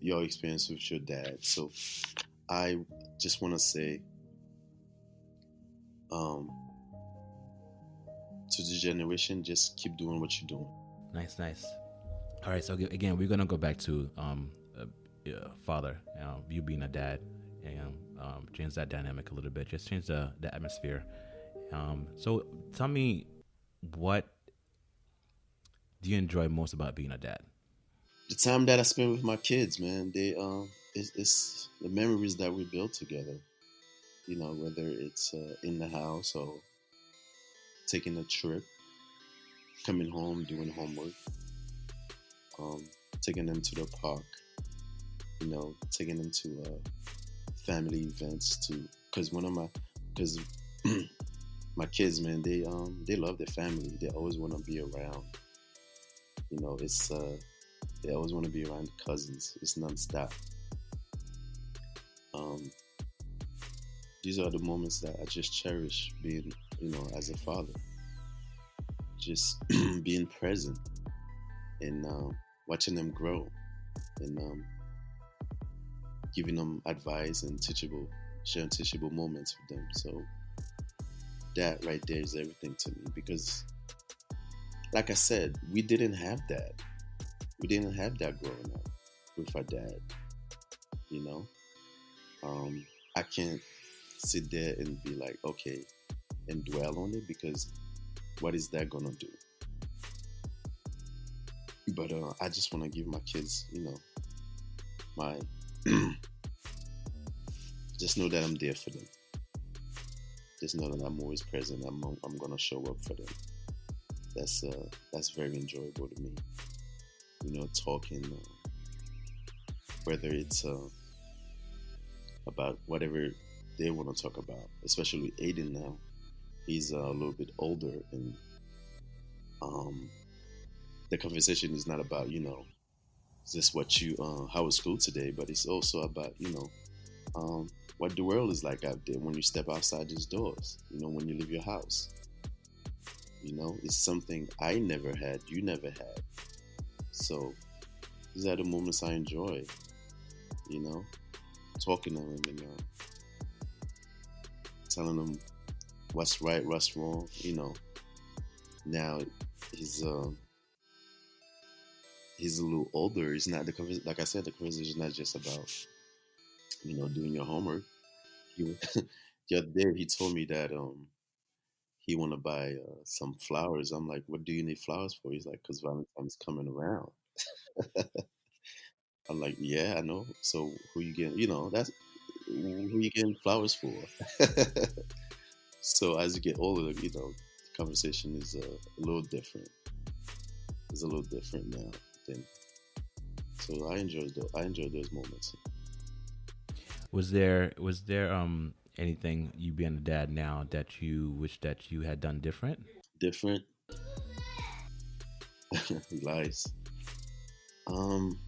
your experience with your dad. So I just want to say, to the generation, just keep doing what you're doing. Nice. All right, so again, we're gonna go back to father, you being a dad, and change that dynamic a little bit. Just change the atmosphere. So tell me, what do you enjoy most about being a dad? The time that I spend with my kids, man. They it's the memories that we build together. Whether it's in the house or taking a trip, coming home, doing homework, taking them to the park, taking them to family events because my kids, man, they love their family. They always want to be around. It's they always want to be around the cousins. It's nonstop. These are the moments that I just cherish, being, as a father, just being present and watching them grow, and giving them advice and sharing teachable moments with them. So that right there is everything to me, because, like I said, we didn't have that. We didn't have that growing up with our dad. I can't sit there and be like, okay, and dwell on it, because what is that gonna do? But I just want to give my kids, my just know that I'm there for them. Just know that I'm always present. I'm gonna show up for them. That's very enjoyable to me. Talking, whether it's about whatever they want to talk about. Especially with Aiden now, he's a little bit older, and um, the conversation is not about is this what you how was school today, but it's also about what the world is like out there when you step outside these doors. When you leave your house. It's something I never had, you never had. So these are the moments I enjoy. You know, talking to him and telling him what's right, what's wrong. Now he's he's a little older. It's not like I said, the conversation is not just about doing your homework. He, the other day he told me that he want to buy some flowers. I'm like, what do you need flowers for? He's like, because Valentine's coming around. I'm like, yeah, I know. So who you getting? That's who you getting flowers for. So as you get older, the conversation is a little different. It's a little different now. Then, so I enjoy those moments. Was there anything you being a dad now that you wish that you had done different? Different. He lies. Um,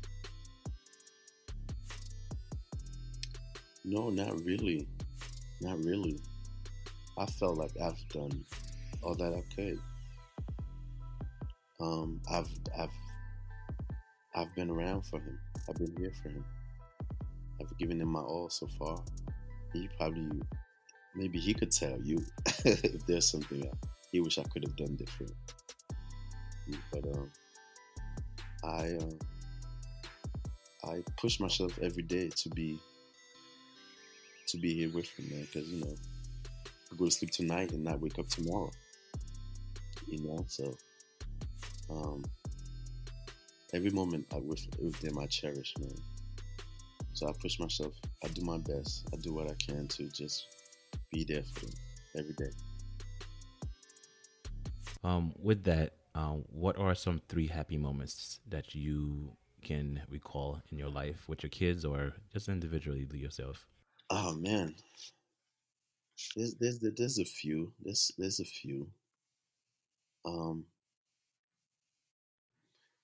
no, not really. Not really. I felt like I've done all that I could. Um, I've I've I've been around for him. I've been here for him. I've given him my all so far. He probably maybe he could tell you if there's something he wish I could have done different. But I I push myself every day to be here with him, man. Because I go to sleep tonight and not wake up tomorrow. So um, every moment with them, I cherish, man. So I push myself. I do my best. I do what I can to just be there for them every day. With that, what are some three happy moments that you can recall in your life with your kids or just individually to yourself? Oh man, there's a few. There's a few. Um,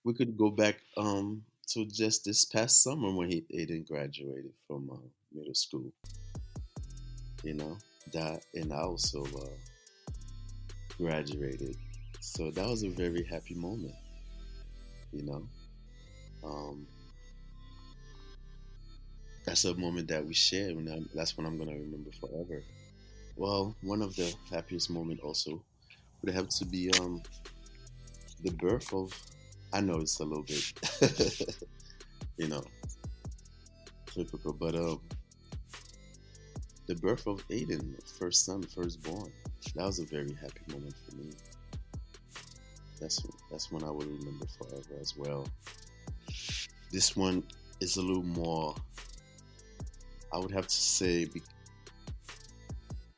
we could go back to just this past summer when Aiden graduated from middle school. You know that, and I also graduated, so that was a very happy moment. You know, um, that's a moment that we shared, and that's what I'm gonna remember forever. Well, one of the happiest moment also would have to be the birth of. I know it's a little bit, you know, typical, but the birth of Aiden, first son, firstborn. That was a very happy moment for me. That's one I will remember forever as well. This one is a little more. I would have to say,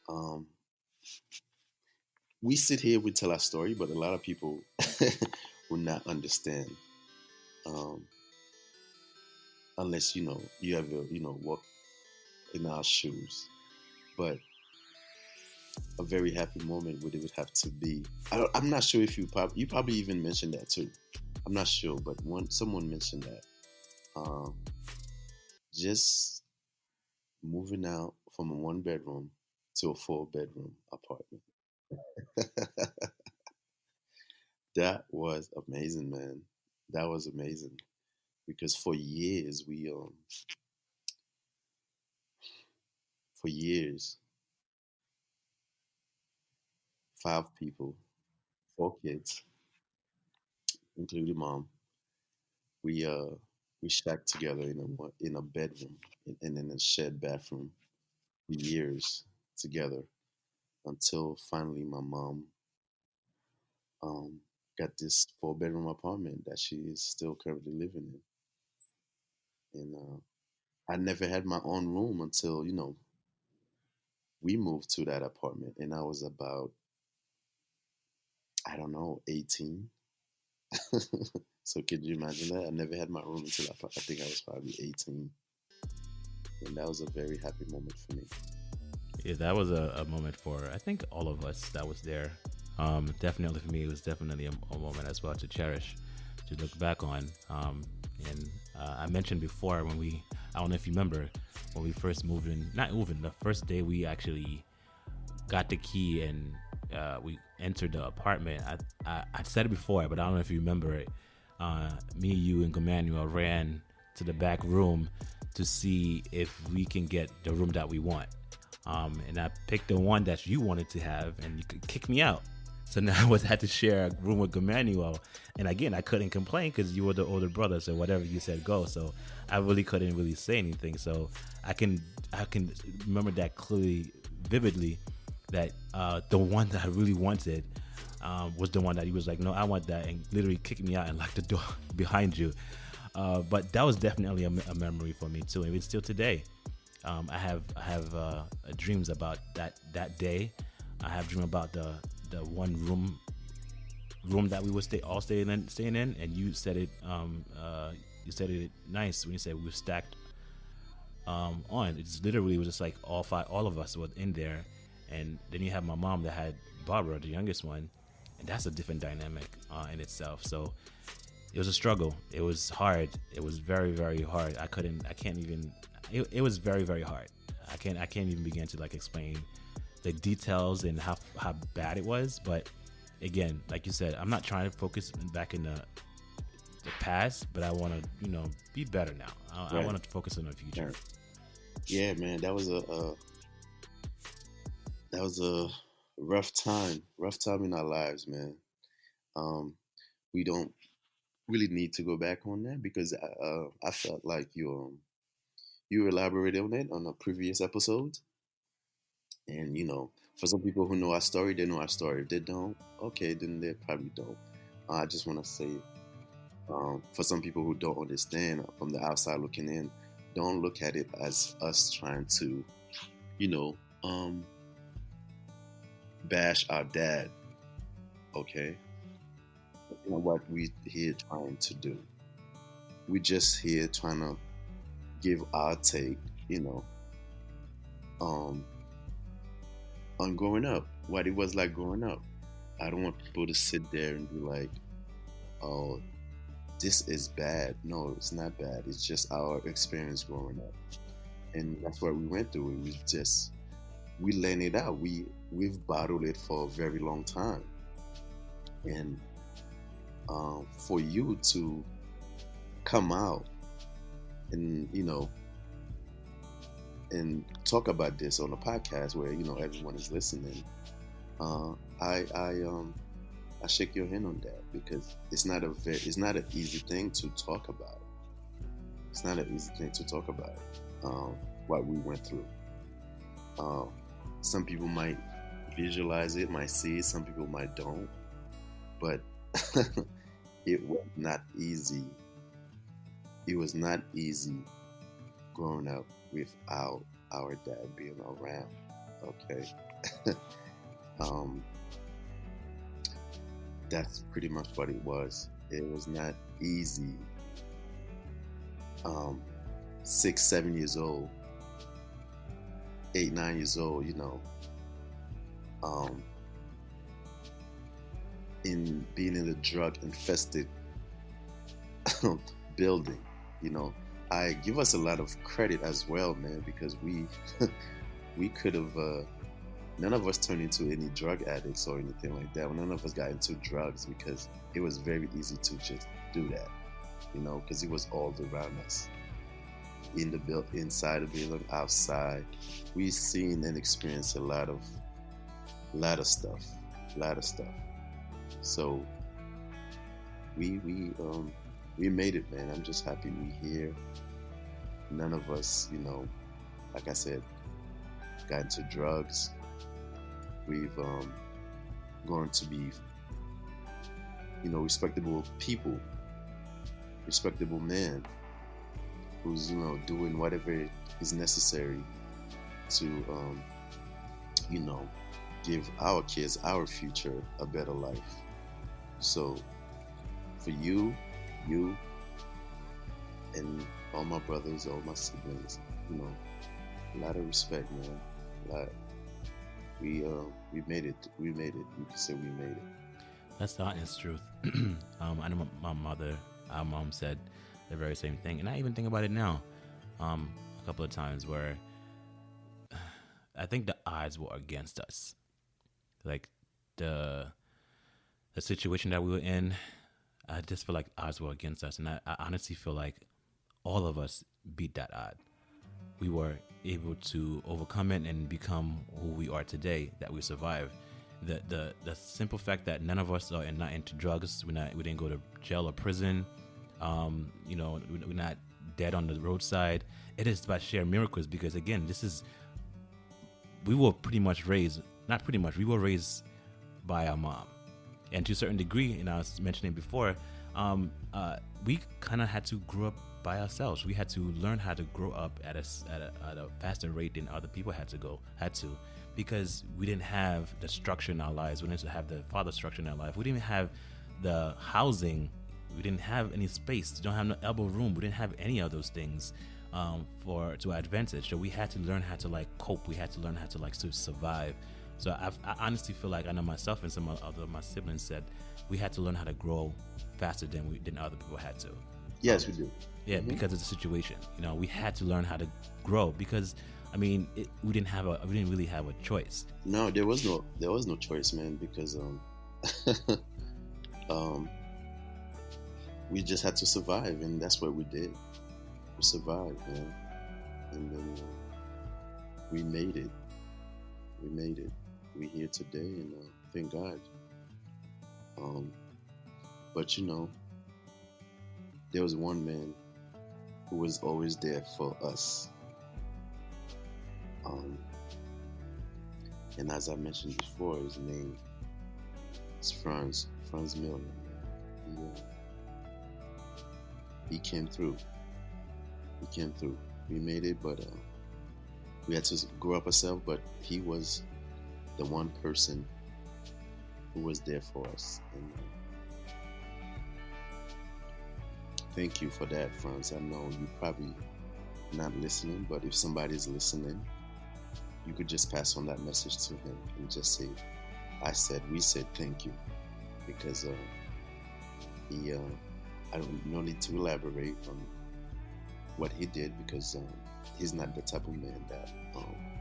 um, we sit here, we tell our story, but a lot of people will not understand um, unless you have walk in our shoes. But a very happy moment would have to be. I'm not sure if you probably even mentioned that too. I'm not sure, but someone mentioned that um, just moving out from a one bedroom to a four-bedroom apartment. That was amazing, man. That was amazing because for years, five people, four kids, including mom, we we shacked together in a bedroom and in a shared bathroom for years together until finally my mom um, got this four-bedroom apartment that she is still currently living in. And I never had my own room until we moved to that apartment, and I was about, I don't know, 18. So could you imagine that? I never had my room until I think I was probably 18, and that was a very happy moment for me. Yeah, that was a moment for I think all of us that was there. Definitely for me, it was definitely a moment as well to cherish, to look back on. And I mentioned before when I don't know if you remember, when we first moved in, not moving, the first day we actually got the key and we entered the apartment. I said it before, but I don't know if you remember it. Me, you, and Emmanuel ran to the back room to see if we can get the room that we want. And I picked the one that you wanted to have, and you could kick me out. So now I had to share a room with Emmanuel. And again, I couldn't complain because you were the older brother, so whatever you said, go. So I really couldn't really say anything. So I can remember that clearly, vividly, that the one that I really wanted was the one that he was like, no, I want that, and literally kicked me out and locked the door behind you. But that was definitely a memory for me too, even still today. I have dreams about that day. I have dreams about the one room that we would all staying in, and you said it you said it nice when you said we were stacked on. It's literally, it was just like all of us were in there, and then you have my mom that had Barbara, the youngest one, and that's a different dynamic in itself. So it was a struggle. It was hard. It was very, very hard. I can't even. It was very, very hard. I can't even begin to like explain the details and how bad it was. But again, like you said, I'm not trying to focus back in the past, but I want to be better now. I Right. want to focus on the future. Right. Yeah, man, that was a rough time in our lives, man. Um, we don't really need to go back on that because I felt like you elaborated on it on a previous episode, and for some people who know our story, they know our story. If they don't, okay, then they probably don't. I just want to say, for some people who don't understand from the outside looking in, don't look at it as us trying to, you know, um, bash our dad. Okay, you know what we here trying to do. We just here trying to give our take, you know, um, on growing up, what it was like growing up. I don't want people to sit there and be like, "Oh, this is bad." No, it's not bad. It's just our experience growing up, and that's what we went through. We learned it out. We've battled it for a very long time, and for you to come out and and talk about this on a podcast where everyone is listening, uh, I shake your hand on that because it's not an easy thing to talk about. It's not an easy thing to talk about. What we went through. Um, some people might visualize it, might see it. Some people might don't. But it was not easy. It was not easy growing up without our dad being around. Okay. um, that's pretty much what it was. It was not easy. 6, 7 years old, 8, 9 years old, um, in being in a drug infested building. You know, I give us a lot of credit as well, man, because we we could have. None of us turned into any drug addicts or anything like that. None of us got into drugs because it was very easy to just do that, because it was all around us, in the inside the building, outside. We've seen and experienced a lot of stuff, So we made it, man. I'm just happy we here. None of us, like I said, got into drugs. We've grown to be, respectable people, respectable men who's doing whatever is necessary to you know, give our kids, our future, a better life. So for you, and all my brothers, all my siblings, you know, a lot of respect, man. A lot. We made it. We made it. You can say we made it. That's the honest truth. I know my mother, our mom said the very same thing, and I even think about it now. A couple of times where I think the odds were against us, like the the situation that we were in. I just feel like odds were against us, and I honestly feel like all of us beat that odd. We were able to overcome it and become who we are today. That we survived. The simple fact that none of us are not into drugs. We didn't go to jail or prison. We're not dead on the roadside. It is by sheer miracles because again, we were pretty much raised. Not pretty much. We were raised by our mom, and to a certain degree, and I was mentioning before, we kind of had to grow up by ourselves. We had to learn how to grow up at a faster rate than other people had to, because we didn't have the structure in our lives. We didn't have the father structure in our life. We didn't have the housing. We didn't have any space. We don't have no elbow room. We didn't have any of those things to our advantage. So we had to learn how to like cope. We had to learn how to like to survive. So I honestly feel like I know myself and some of my siblings said we had to learn how to grow faster than other people had to. Yes, we do. Yeah, because of the situation. We had to learn how to grow because I mean we didn't really have a choice. No, there was no choice, man, because um, we just had to survive, and that's what we did. We survived, man, and then we made it. We made it. We're here today, and thank God. Um, but there was one man who was always there for us. And as I mentioned before, his name is Franz Million. He came through. He came through. We made it, but we had to grow up ourselves. But he was the one person who was there for us. And thank you for that, Franz. I know you probably not listening, but if somebody's listening, you could just pass on that message to him and just say, we said thank you, because he, I don't no need to elaborate on what he did, because he's not the type of man that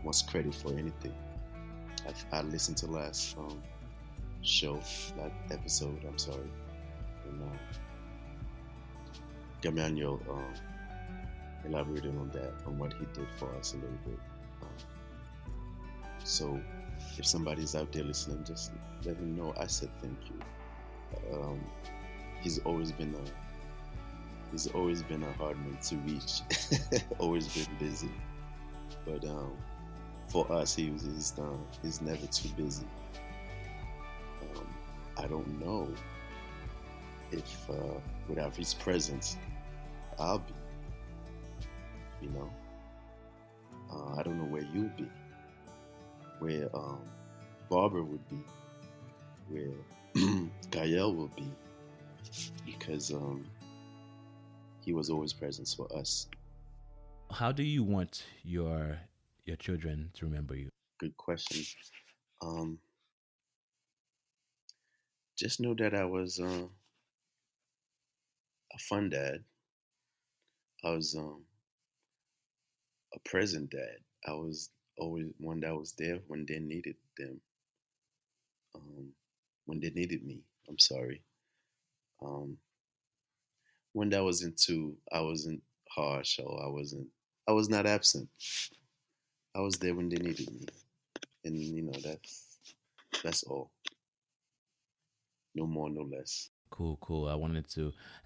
wants credit for anything. I listened to last that episode, I'm sorry, and Gamaliel elaborated on that, on what he did for us a little bit. So if somebody's out there listening, just let him know I said thank you. He's always been a hard man to reach. Always been busy, but for us, he's never too busy. I don't know if without his presence, I'll be. I don't know where you'll be, where Barbara would be, where Gael will be, because he was always present for us. How do you want your children to remember you? Good question. Just know that I was a fun dad. I was a present dad. I was always one that was there when they needed them. Um, when they needed me. I'm sorry. Um, when that I wasn't harsh, or I was not absent. I was there when they needed me, and that's all. No more, no less. Cool. I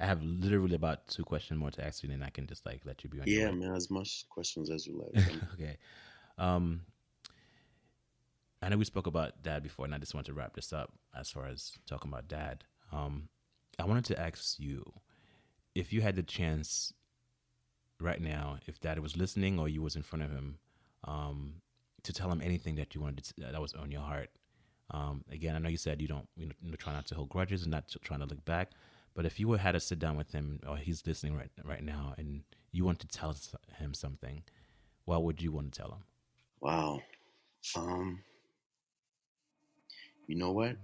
have literally about 2 questions more to ask you, and then I can just like let you be on your Yeah, way. man, as much questions as you like. Okay. Um, I know we spoke about dad before, and I just want to wrap this up as far as talking about dad. I wanted to ask you if you had the chance right now, if dad was listening or you was in front of him, to tell him anything that you wanted that was on your heart. Again, I know you said you don't, try not to hold grudges and not trying to look back. But if you had to sit down with him, or he's listening right now, and you want to tell him something, what would you want to tell him? Wow. Um, you know what?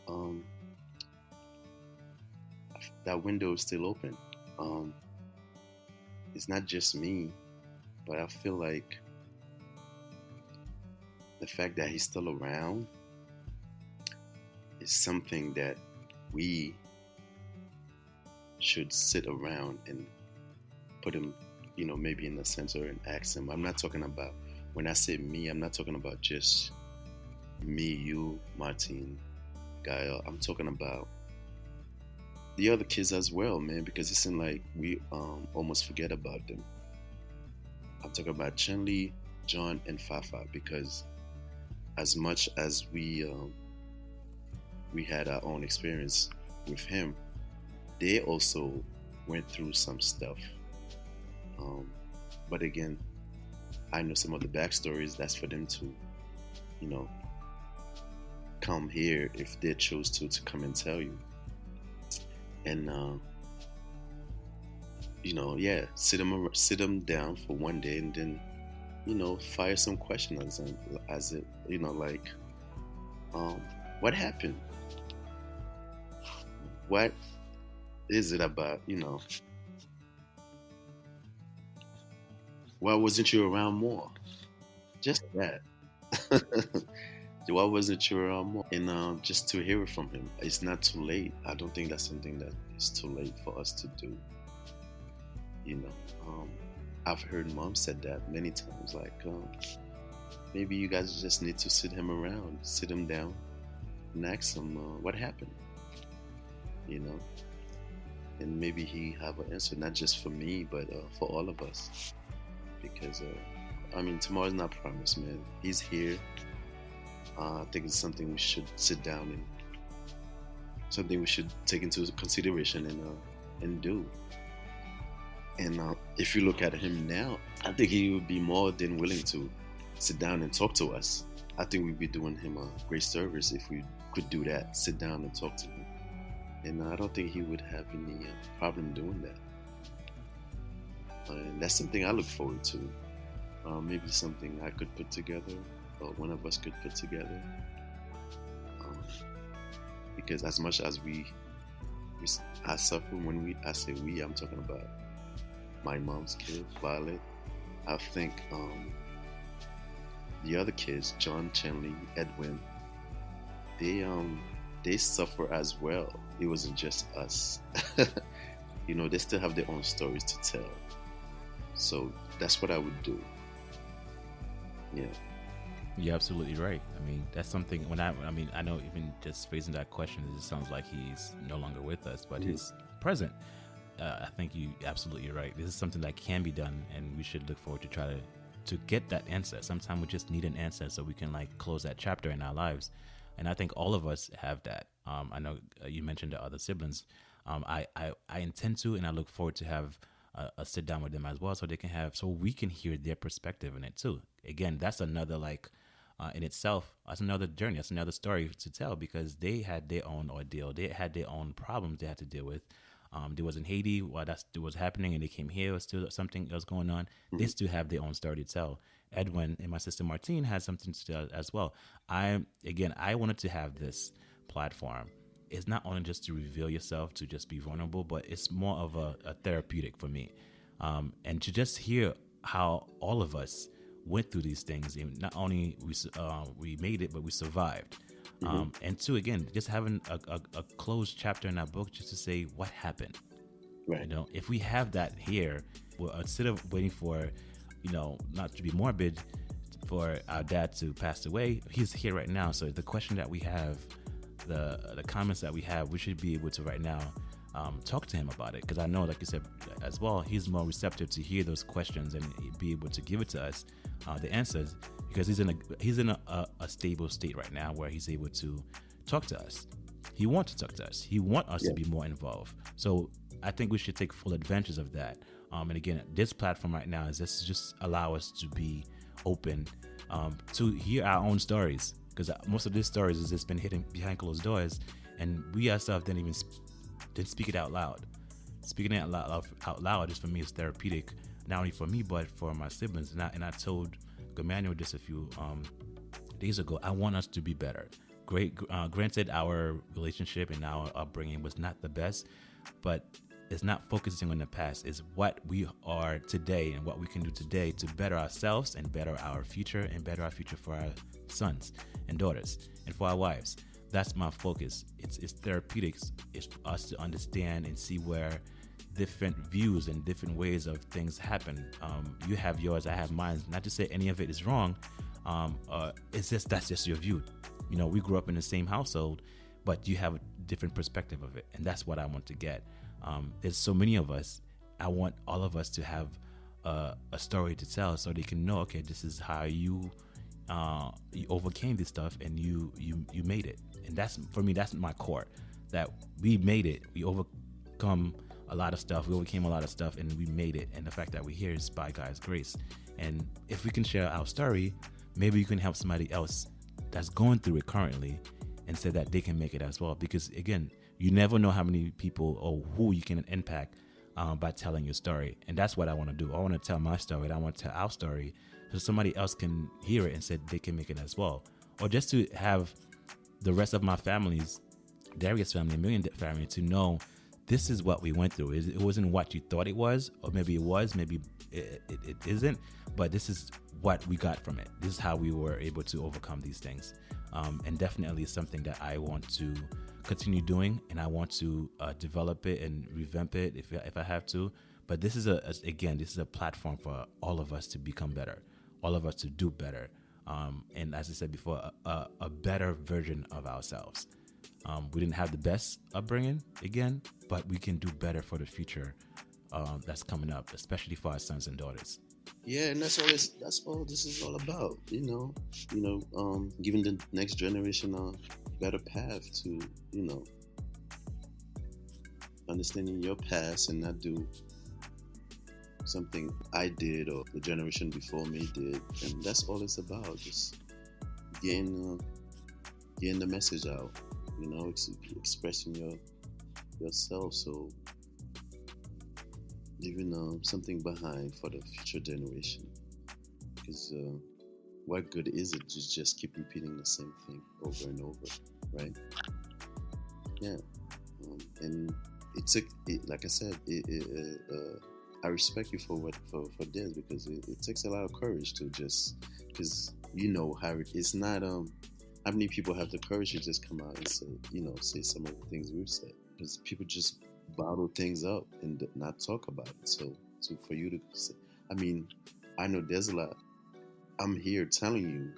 Um, that window is still open. Um, it's not just me, but I feel like the fact that he's still around is something that we should sit around and put him, maybe in the center and ask him. I'm not talking about, when I say me, I'm not talking about just me, you, Martin, Gael. I'm talking about the other kids as well, man, because it seems like we almost forget about them. I'm talking about Chenli, John, and Fafa, because as much as we had our own experience with him, they also went through some stuff. But again, I know some of the backstories. That's for them to, come here if they chose to come and tell you. And sit them down for one day, and then fire some questions as it what happened? What is it about? Why wasn't you around more? Just that. Why wasn't you around more? And just to hear it from him. It's not too late. I don't think that's something that is too late for us to do. I've heard mom said that many times. Like, maybe you guys just need to sit him down, and ask him what happened. And maybe he have an answer, not just for me, but for all of us. Because tomorrow's not promised, man. He's here. I think it's something we should sit down and something we should take into consideration and do. And if you look at him now, I think he would be more than willing to sit down and talk to us. I think we'd be doing him a great service if we could do that, sit down and talk to him. And I don't think he would have any problem doing that. And that's something I look forward to. Maybe something I could put together, or one of us could put together. Because as much as I suffer when I say we, I'm talking about my mom's kids, Violet. I think the other kids, John, Chenli, Edwin, they suffer as well. It wasn't just us. They still have their own stories to tell. So that's what I would do. Yeah. You're absolutely right. I mean, that's something I know even just phrasing that question, it sounds like he's no longer with us, but he's present. I think you're absolutely right. This is something that can be done, and we should look forward to try to get that answer. Sometimes we just need an answer so we can close that chapter in our lives. And I think all of us have that. I know you mentioned the other siblings. I intend to, and I look forward to have a sit down with them as well, so we can hear their perspective in it too. Again, that's another in itself, that's another journey, that's another story to tell, because they had their own ordeal, they had their own problems they had to deal with. There was in Haiti while that was happening, and they came here, was still something else going on. They still have their own story to tell. Edwin and my sister Martine had something to tell as well. I wanted to have this platform. It's not only just to reveal yourself, to just be vulnerable, but it's more of a therapeutic for me. And to just hear how all of us went through these things. And not only we made it, but we survived. And two, again, just having a closed chapter in our book just to say what happened. Right. If we have that here, instead of waiting for, not to be morbid, for our dad to pass away, he's here right now. So the question that we have, the comments that we have, we should be able to right now talk to him about it, because I know, like you said as well, he's more receptive to hear those questions and be able to give it to us, the answers, because he's in a stable state right now where he's able to talk to us. He wants to talk to us. He wants us to be more involved. So I think we should take full advantage of that. And again, this platform right now is just allow us to be open to hear our own stories, because most of these stories has just been hidden behind closed doors, and we ourselves didn't speak it out loud. Speaking it out loud is, for me, is therapeutic, not only for me but for my siblings. And I told Emmanuel just a few days ago, I want us to be better. Granted, our relationship and our upbringing was not the best, but it's not focusing on the past. It's what we are today and what we can do today to better ourselves and better our future, and better our future for our sons and daughters and for our wives. That's my focus. It's therapeutics. It's for us to understand and see where different views and different ways of things happen. You have yours, I have mine. Not to say any of it is wrong. It's just, that's just your view. We grew up in the same household, but you have a different perspective of it, and that's what I want to get. There's so many of us. I want all of us to have a story to tell, so they can know, okay, this is how you overcame this stuff, and you made it. And that's, for me, that's my core. That we made it. We overcome a lot of stuff. We overcame a lot of stuff, and we made it. And the fact that we're here is by God's grace. And if we can share our story, maybe you can help somebody else that's going through it currently, and say that they can make it as well. Because again, you never know how many people or who you can impact by telling your story. And that's what I want to do. I want to tell my story, and I want to tell our story, so somebody else can hear it and say they can make it as well. Or just to have the rest of my families, Darius family, Million family, to know this is what we went through. It wasn't what you thought it was, or maybe it was, maybe it isn't, but this is what we got from it. This is how we were able to overcome these things. And definitely something that I want to continue doing, and I want to develop it and revamp it if I have to. But this is a platform for all of us to become better, all of us to do better. And as I said before, a better version of ourselves. We didn't have the best upbringing, again, but we can do better for the future that's coming up, especially for our sons and daughters. Yeah, and that's all this is all about. Giving the next generation a better path to, understanding your past, and not do something I did or the generation before me did. And that's all it's about. Just getting the message out. Expressing yourself. So leaving something behind for the future generation. Because what good is it to just keep repeating the same thing over and over, right? Yeah. And like I said, I respect you for this, because it takes a lot of courage to just, because how it's not how many people have the courage to just come out and say some of the things we've said, because people just bottle things up and not talk about it. So for you to say, I know there's a lot. I'm here telling you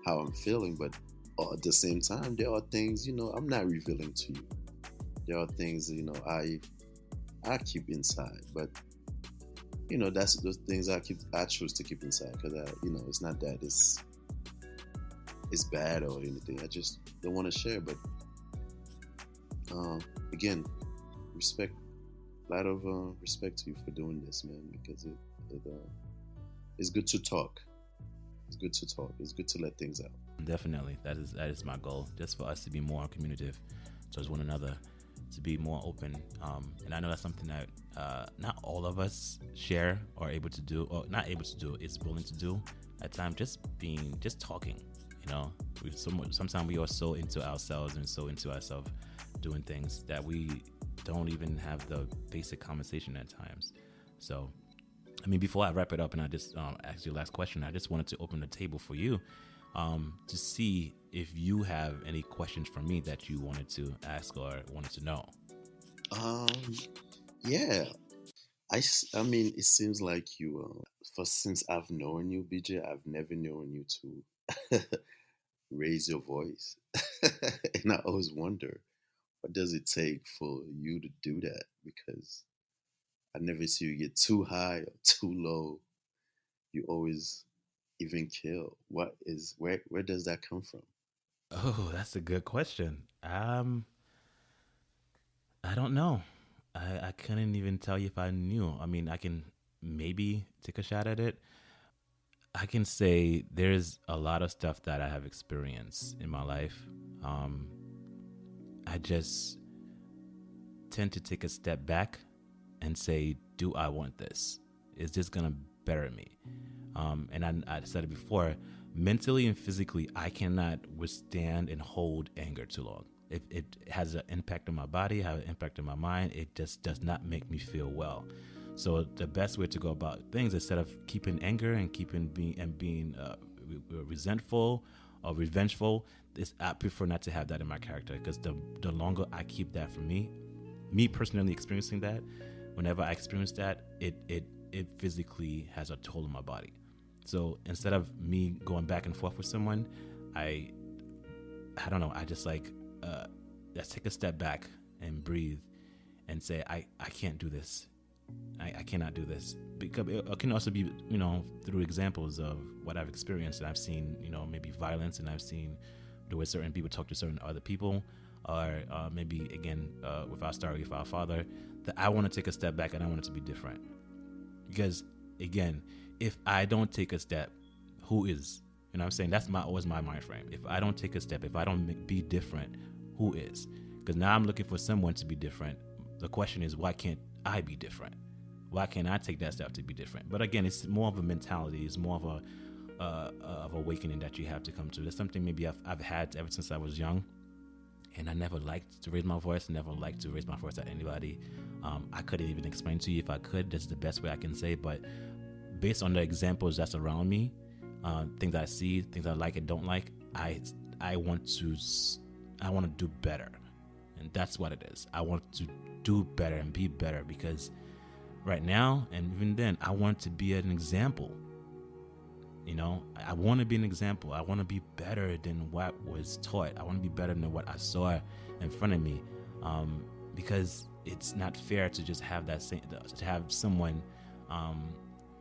how I'm feeling, but at the same time, there are things I'm not revealing to you. There are things I keep inside, but that's those things I choose to keep inside, because it's not that it's bad or anything. I just don't want to share. But again, respect, a lot of respect to you for doing this, man, because it's good to talk. It's good to talk. It's good to let things out. Definitely, that is my goal, just for us to be more communicative towards one another, to be more open. And I know that's something that not all of us share or able to do, or not able to do, is willing to do at times. Just talking. Sometimes we are so into ourselves and so into ourselves doing things that we don't even have the basic conversation at times. So, before I wrap it up and I just ask you the last question, I just wanted to open the table for you to see if you have any questions for me that you wanted to ask or wanted to know. Yeah. It seems like you, since I've known you, BJ, I've never known you to raise your voice. And I always wonder, what does it take for you to do that? Because I never see you get too high or too low. You always even kill. Where does that come from? Oh, that's a good question. I don't know. I couldn't even tell you if I knew. I can maybe take a shot at it. I can say there's a lot of stuff that I have experienced in my life. I just tend to take a step back and say, do I want this? Is this going to better me? And I said it before, mentally and physically, I cannot withstand and hold anger too long. It has an impact on my body, has an impact on my mind. It just does not make me feel well. So the best way to go about things, instead of keeping anger and being resentful or revengeful, is I prefer not to have that in my character, because the longer I keep that for me personally experiencing that, whenever I experience that, it physically has a toll on my body. So instead of me going back and forth with someone, I don't know. I just let's take a step back and breathe and say, I can't do this. I cannot do this. Because it can also be, through examples of what I've experienced, and I've seen, maybe violence, and I've seen the way certain people talk to certain other people, or maybe again, with our story, with our father, that I want to take a step back and I want it to be different. Because again, if I don't take a step, who is? You know what I'm saying? That's always my mind frame. If I don't take a step, if I don't be different, who is? Because now I'm looking for someone to be different. The question is, why can't I be different? Why can't I take that step to be different? But again, it's more of a mentality. It's more of awakening that you have to come to. That's something maybe I've had ever since I was young. And I never liked to raise my voice, never liked to raise my voice at anybody. I couldn't even explain to you if I could. That's the best way I can say. But based on the examples that's around me, things I see, things I like and don't like, I want to do better. And that's what it is. I want to do better and be better, because right now, and even then, I want to be an example. I want to be an example. I want to be better than what was taught. I want to be better than what I saw in front of me, because it's not fair to just have to have someone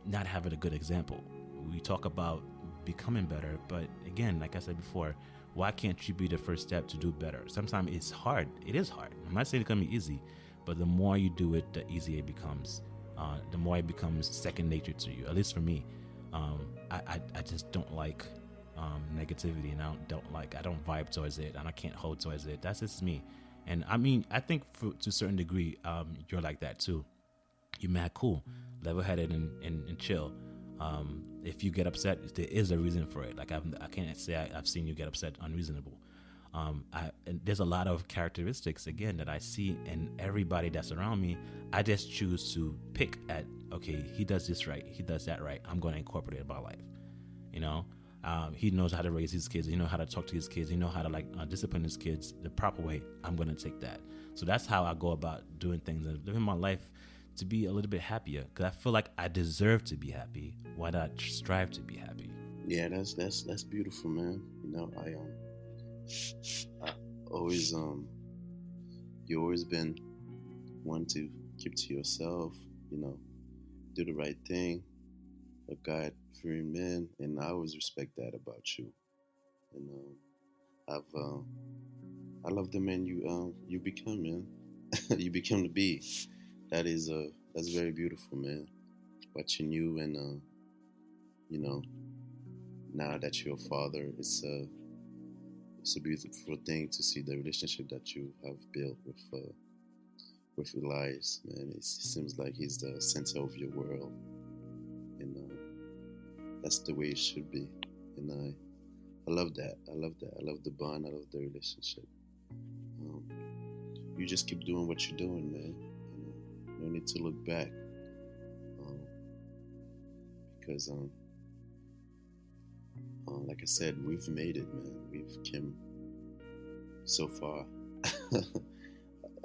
not having a good example. We talk about becoming better, but again, like I said before, why can't you be the first step to do better? Sometimes it's hard. It is hard. I'm not saying it's going to be easy, but the more you do it, the easier it becomes. The more it becomes second nature to you, at least for me. I just don't like negativity, and I don't vibe towards it, and I can't hold towards it. That's just me. And I mean, I think to a certain degree, you're like that too. You're mad cool, level-headed and chill. If you get upset, there is a reason for it. Like I can't say I've seen you get upset unreasonable. And there's a lot of characteristics, again, that I see in everybody that's around me. I just choose to pick at, okay, he does this right, he does that right, I'm going to incorporate it in my life. He knows how to raise his kids, he knows how to talk to his kids, he knows how to discipline his kids the proper way. I'm going to take that. So that's how I go about doing things and living my life to be a little bit happier, because I feel like I deserve to be happy. Why not strive to be happy? Yeah, that's beautiful, man. I always you always been one to keep to yourself, do the right thing, a God-fearing man, and I always respect that about you. And I love the man you become, man. You become to be. That's very beautiful, man. Watching you, and now that you're a father, it's a beautiful thing to see the relationship that you have built with Elias, man. It seems like he's the center of your world, and that's the way it should be. And I love that. I love the bond. I love the relationship. You just keep doing what you're doing, man. No need to look back, because like I said, we've made it, man. We've come so far.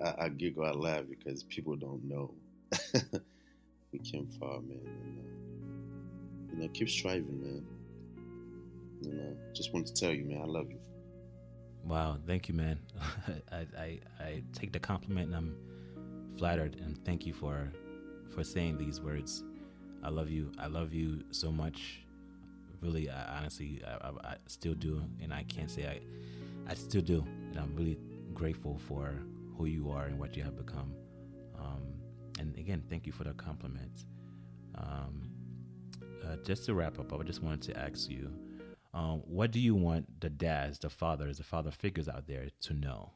I giggle out loud because people don't know. We came far, man. And keep striving, man. Just wanted to tell you, man, I love you. Wow, thank you, man. I take the compliment, and I'm flattered, and thank you for saying these words. I love you. I love you so much. Really, honestly, I still do, and I can't say I still do, and I'm really grateful for who you are and what you have become. And again, thank you for the compliment. just to wrap up, I just wanted to ask you, what do you want the dads, the father figures out there to know?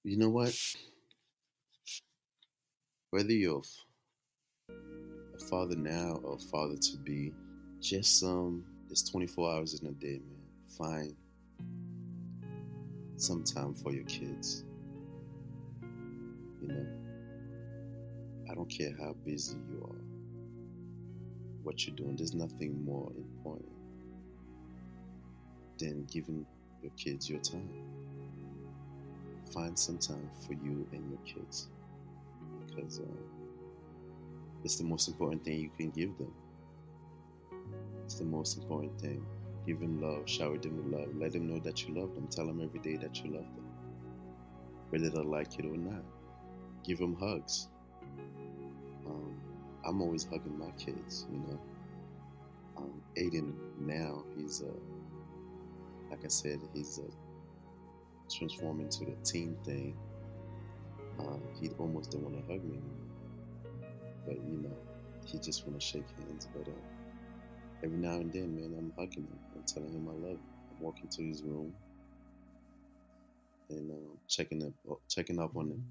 You know what? Whether you're a father now or a father to be, just it's 24 hours in a day, man. Find some time for your kids. You know, I don't care how busy you are, what you're doing. There's nothing more important than giving your kids your time. Find some time for you and your kids, because it's the most important thing you can give them. It's the most important thing. Give them love, shower them with love, let them know that you love them, tell them every day that you love them, whether they like it or not. Give them hugs. I'm always hugging my kids, you know. Aiden now, he's like I said, he's transforming to the teen thing. He almost don't want to hug me anymore, but you know, he just want to shake hands. But every now and then, man, I'm hugging him. I'm telling him I love him. I'm walking to his room and checking up on him.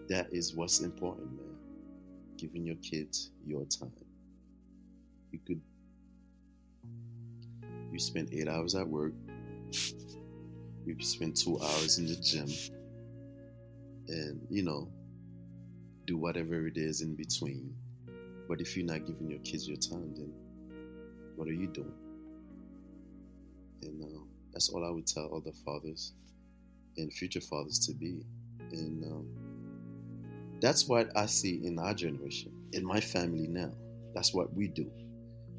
That is what's important, man. Giving your kids your time. You spend 8 hours at work. You spend 2 hours in the gym, and you know, do whatever it is in between. But if you're not giving your kids your time, then what are you doing? And that's all I would tell other fathers and future fathers to be. And that's what I see in our generation, in my family now. That's what we do.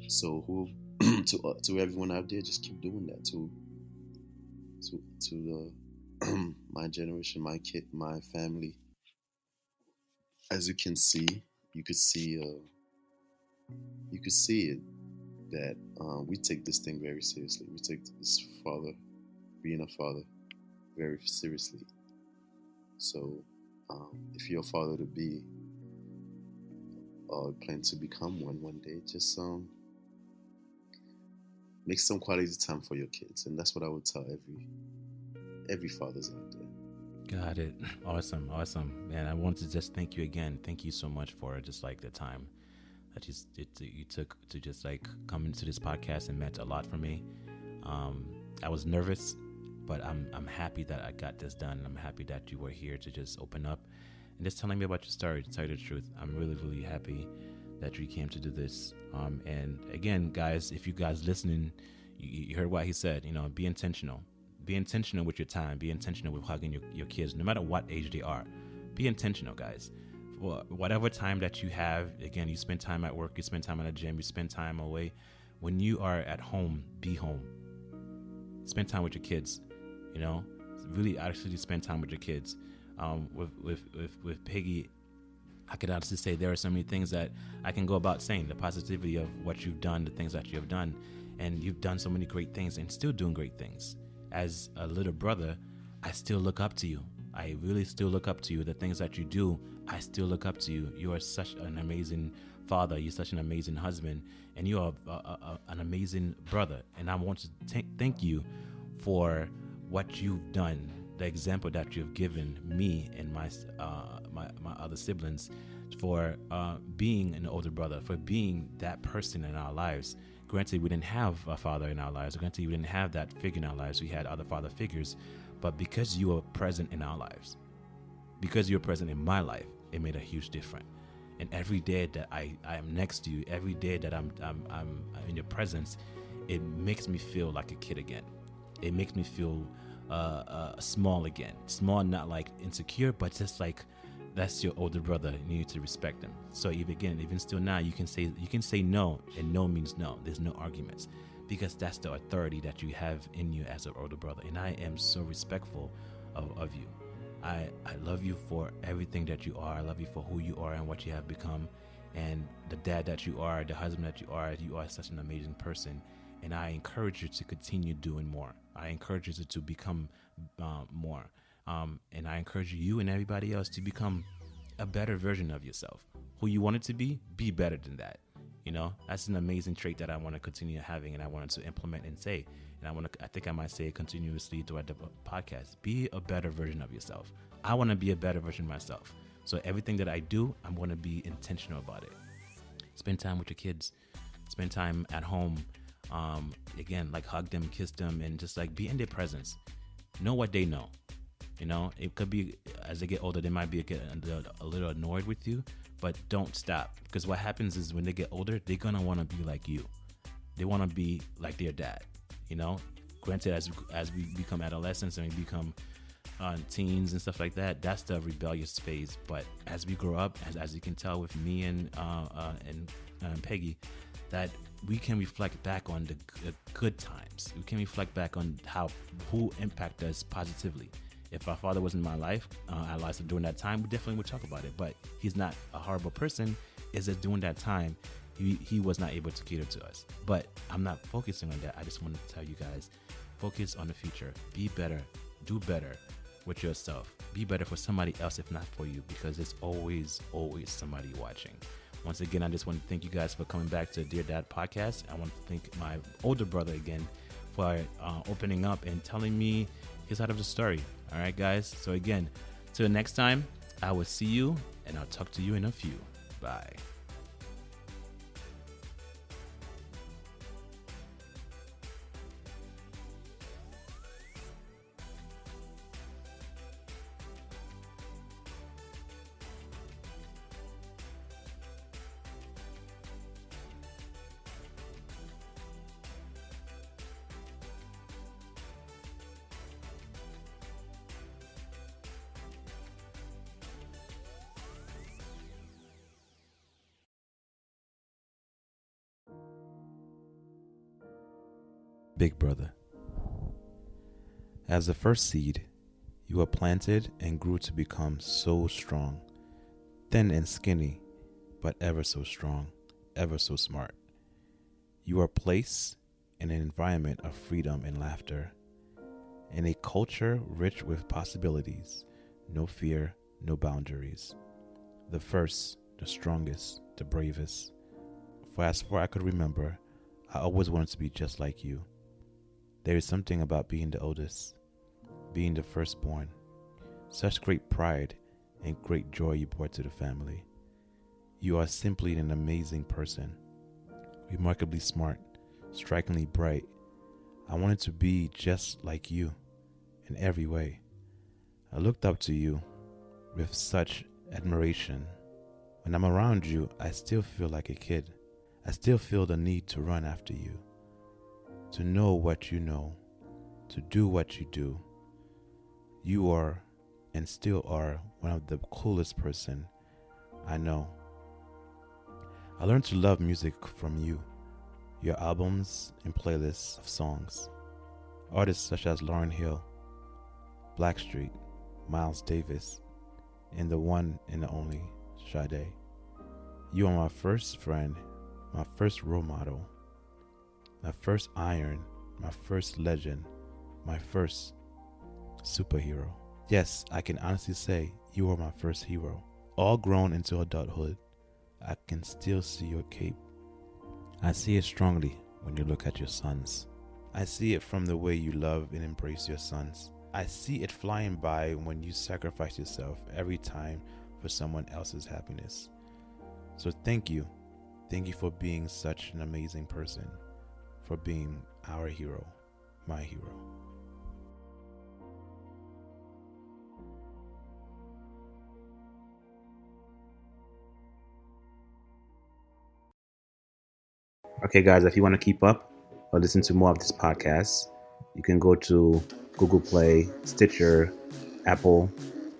So to everyone out there, just keep doing that. To my generation, my kid, my family. As you can see, you could see it that we take this thing very seriously. We take this being a father, very seriously. So if you're a father to be or plan to become one day, just make some quality time for your kids, and that's what I would tell every father's out there. Got it. Awesome. Man, I want to just thank you again. Thank you so much for just like the time that you took to just like come into this podcast, and meant a lot for me. I was nervous, but I'm happy that I got this done. I'm happy that you were here to just open up and just telling me about your story, to tell you the truth. I'm really, really happy that you came to do this. And again, guys, if you guys listening, you heard what he said. You know, be intentional. Be intentional with your time. Be intentional with hugging your kids, no matter what age they are. Be intentional, guys. For whatever time that you have, again, you spend time at work, you spend time at the gym, you spend time away. When you are at home, be home. Spend time with your kids. You know, really actually spend time with your kids. With Peggy, I could honestly say there are so many things that I can go about saying. The positivity of what you've done, the things that you have done, and you've done so many great things and still doing great things. As a little brother, I still look up to you. I really still look up to you. The things that you do, I still look up to you. You are such an amazing father. You're such an amazing husband, and you are an amazing brother. And I want to thank you for what you've done, the example that you've given me and my other siblings, for being an older brother, for being that person in our lives. Granted, we didn't have a father in our lives. Granted, we didn't have that figure in our lives. We had other father figures. But because you were present in our lives, because you're present in my life, it made a huge difference. And every day that I am next to you, every day that I'm in your presence, it makes me feel like a kid again. It makes me feel small again. Small, not like insecure, but just like that's your older brother. You need to respect him. So even still now, you can say no, and no means no. There's no arguments, because that's the authority that you have in you as an older brother. And I am so respectful of you. I love you for everything that you are. I love you for who you are and what you have become, and the dad that you are, the husband that you are. You are such an amazing person, and I encourage you to continue doing more. I encourage you to become more. And I encourage you and everybody else to become a better version of yourself. Who you wanted to be better than that. You know, that's an amazing trait that I want to continue having, and I wanted to implement and say. And I think I might say it continuously throughout the podcast. Be a better version of yourself. I want to be a better version of myself. So everything that I do, I'm going to be intentional about it. Spend time with your kids. Spend time at home. Again, like hug them, kiss them, and just like be in their presence. Know what they know. You know, it could be as they get older, they might be a little annoyed with you, but don't stop. Because what happens is when they get older, they're going to want to be like you. They want to be like their dad, you know. Granted, as we become adolescents and we become teens and stuff like that, that's the rebellious phase. But as we grow up, as you can tell with me and Peggy, that we can reflect back on the good times. We can reflect back on who impacted us positively. If our father was in my life, during that time, we definitely would talk about it. But he's not a horrible person. It's just during that time, he was not able to cater to us. But I'm not focusing on that. I just want to tell you guys, focus on the future. Be better. Do better with yourself. Be better for somebody else, if not for you, because there's always somebody watching. Once again, I just want to thank you guys for coming back to Dear Dad Podcast. I want to thank my older brother again for opening up and telling me his side of the story. All right, guys. So again, till next time, I will see you and I'll talk to you in a few. Bye. Big brother. As the first seed, you were planted and grew to become so strong, thin and skinny, but ever so strong, ever so smart. You are placed in an environment of freedom and laughter, in a culture rich with possibilities, no fear, no boundaries. The first, the strongest, the bravest. For as far as I could remember, I always wanted to be just like you. There is something about being the oldest, being the firstborn. Such great pride and great joy you brought to the family. You are simply an amazing person, remarkably smart, strikingly bright. I wanted to be just like you in every way. I looked up to you with such admiration. When I'm around you, I still feel like a kid. I still feel the need to run after you, to know what you know, to do what you do. You are and still are one of the coolest person I know. I learned to love music from you, your albums and playlists of songs. Artists such as Lauryn Hill, Blackstreet, Miles Davis, and the one and the only Sade. You are my first friend, my first role model, my first iron, my first legend, my first superhero. Yes, I can honestly say you are my first hero. All grown into adulthood, I can still see your cape. I see it strongly when you look at your sons. I see it from the way you love and embrace your sons. I see it flying by when you sacrifice yourself every time for someone else's happiness. So thank you. Thank you for being such an amazing person, for being our hero, my hero. Okay, guys, if you want to keep up or listen to more of this podcast, you can go to Google Play, Stitcher, Apple,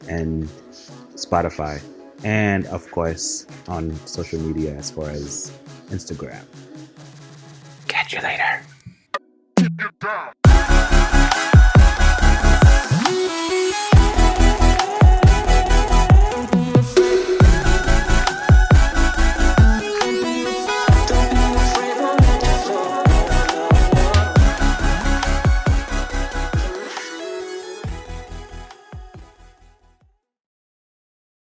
and Spotify. And, of course, on social media as far as Instagram. Catch you later.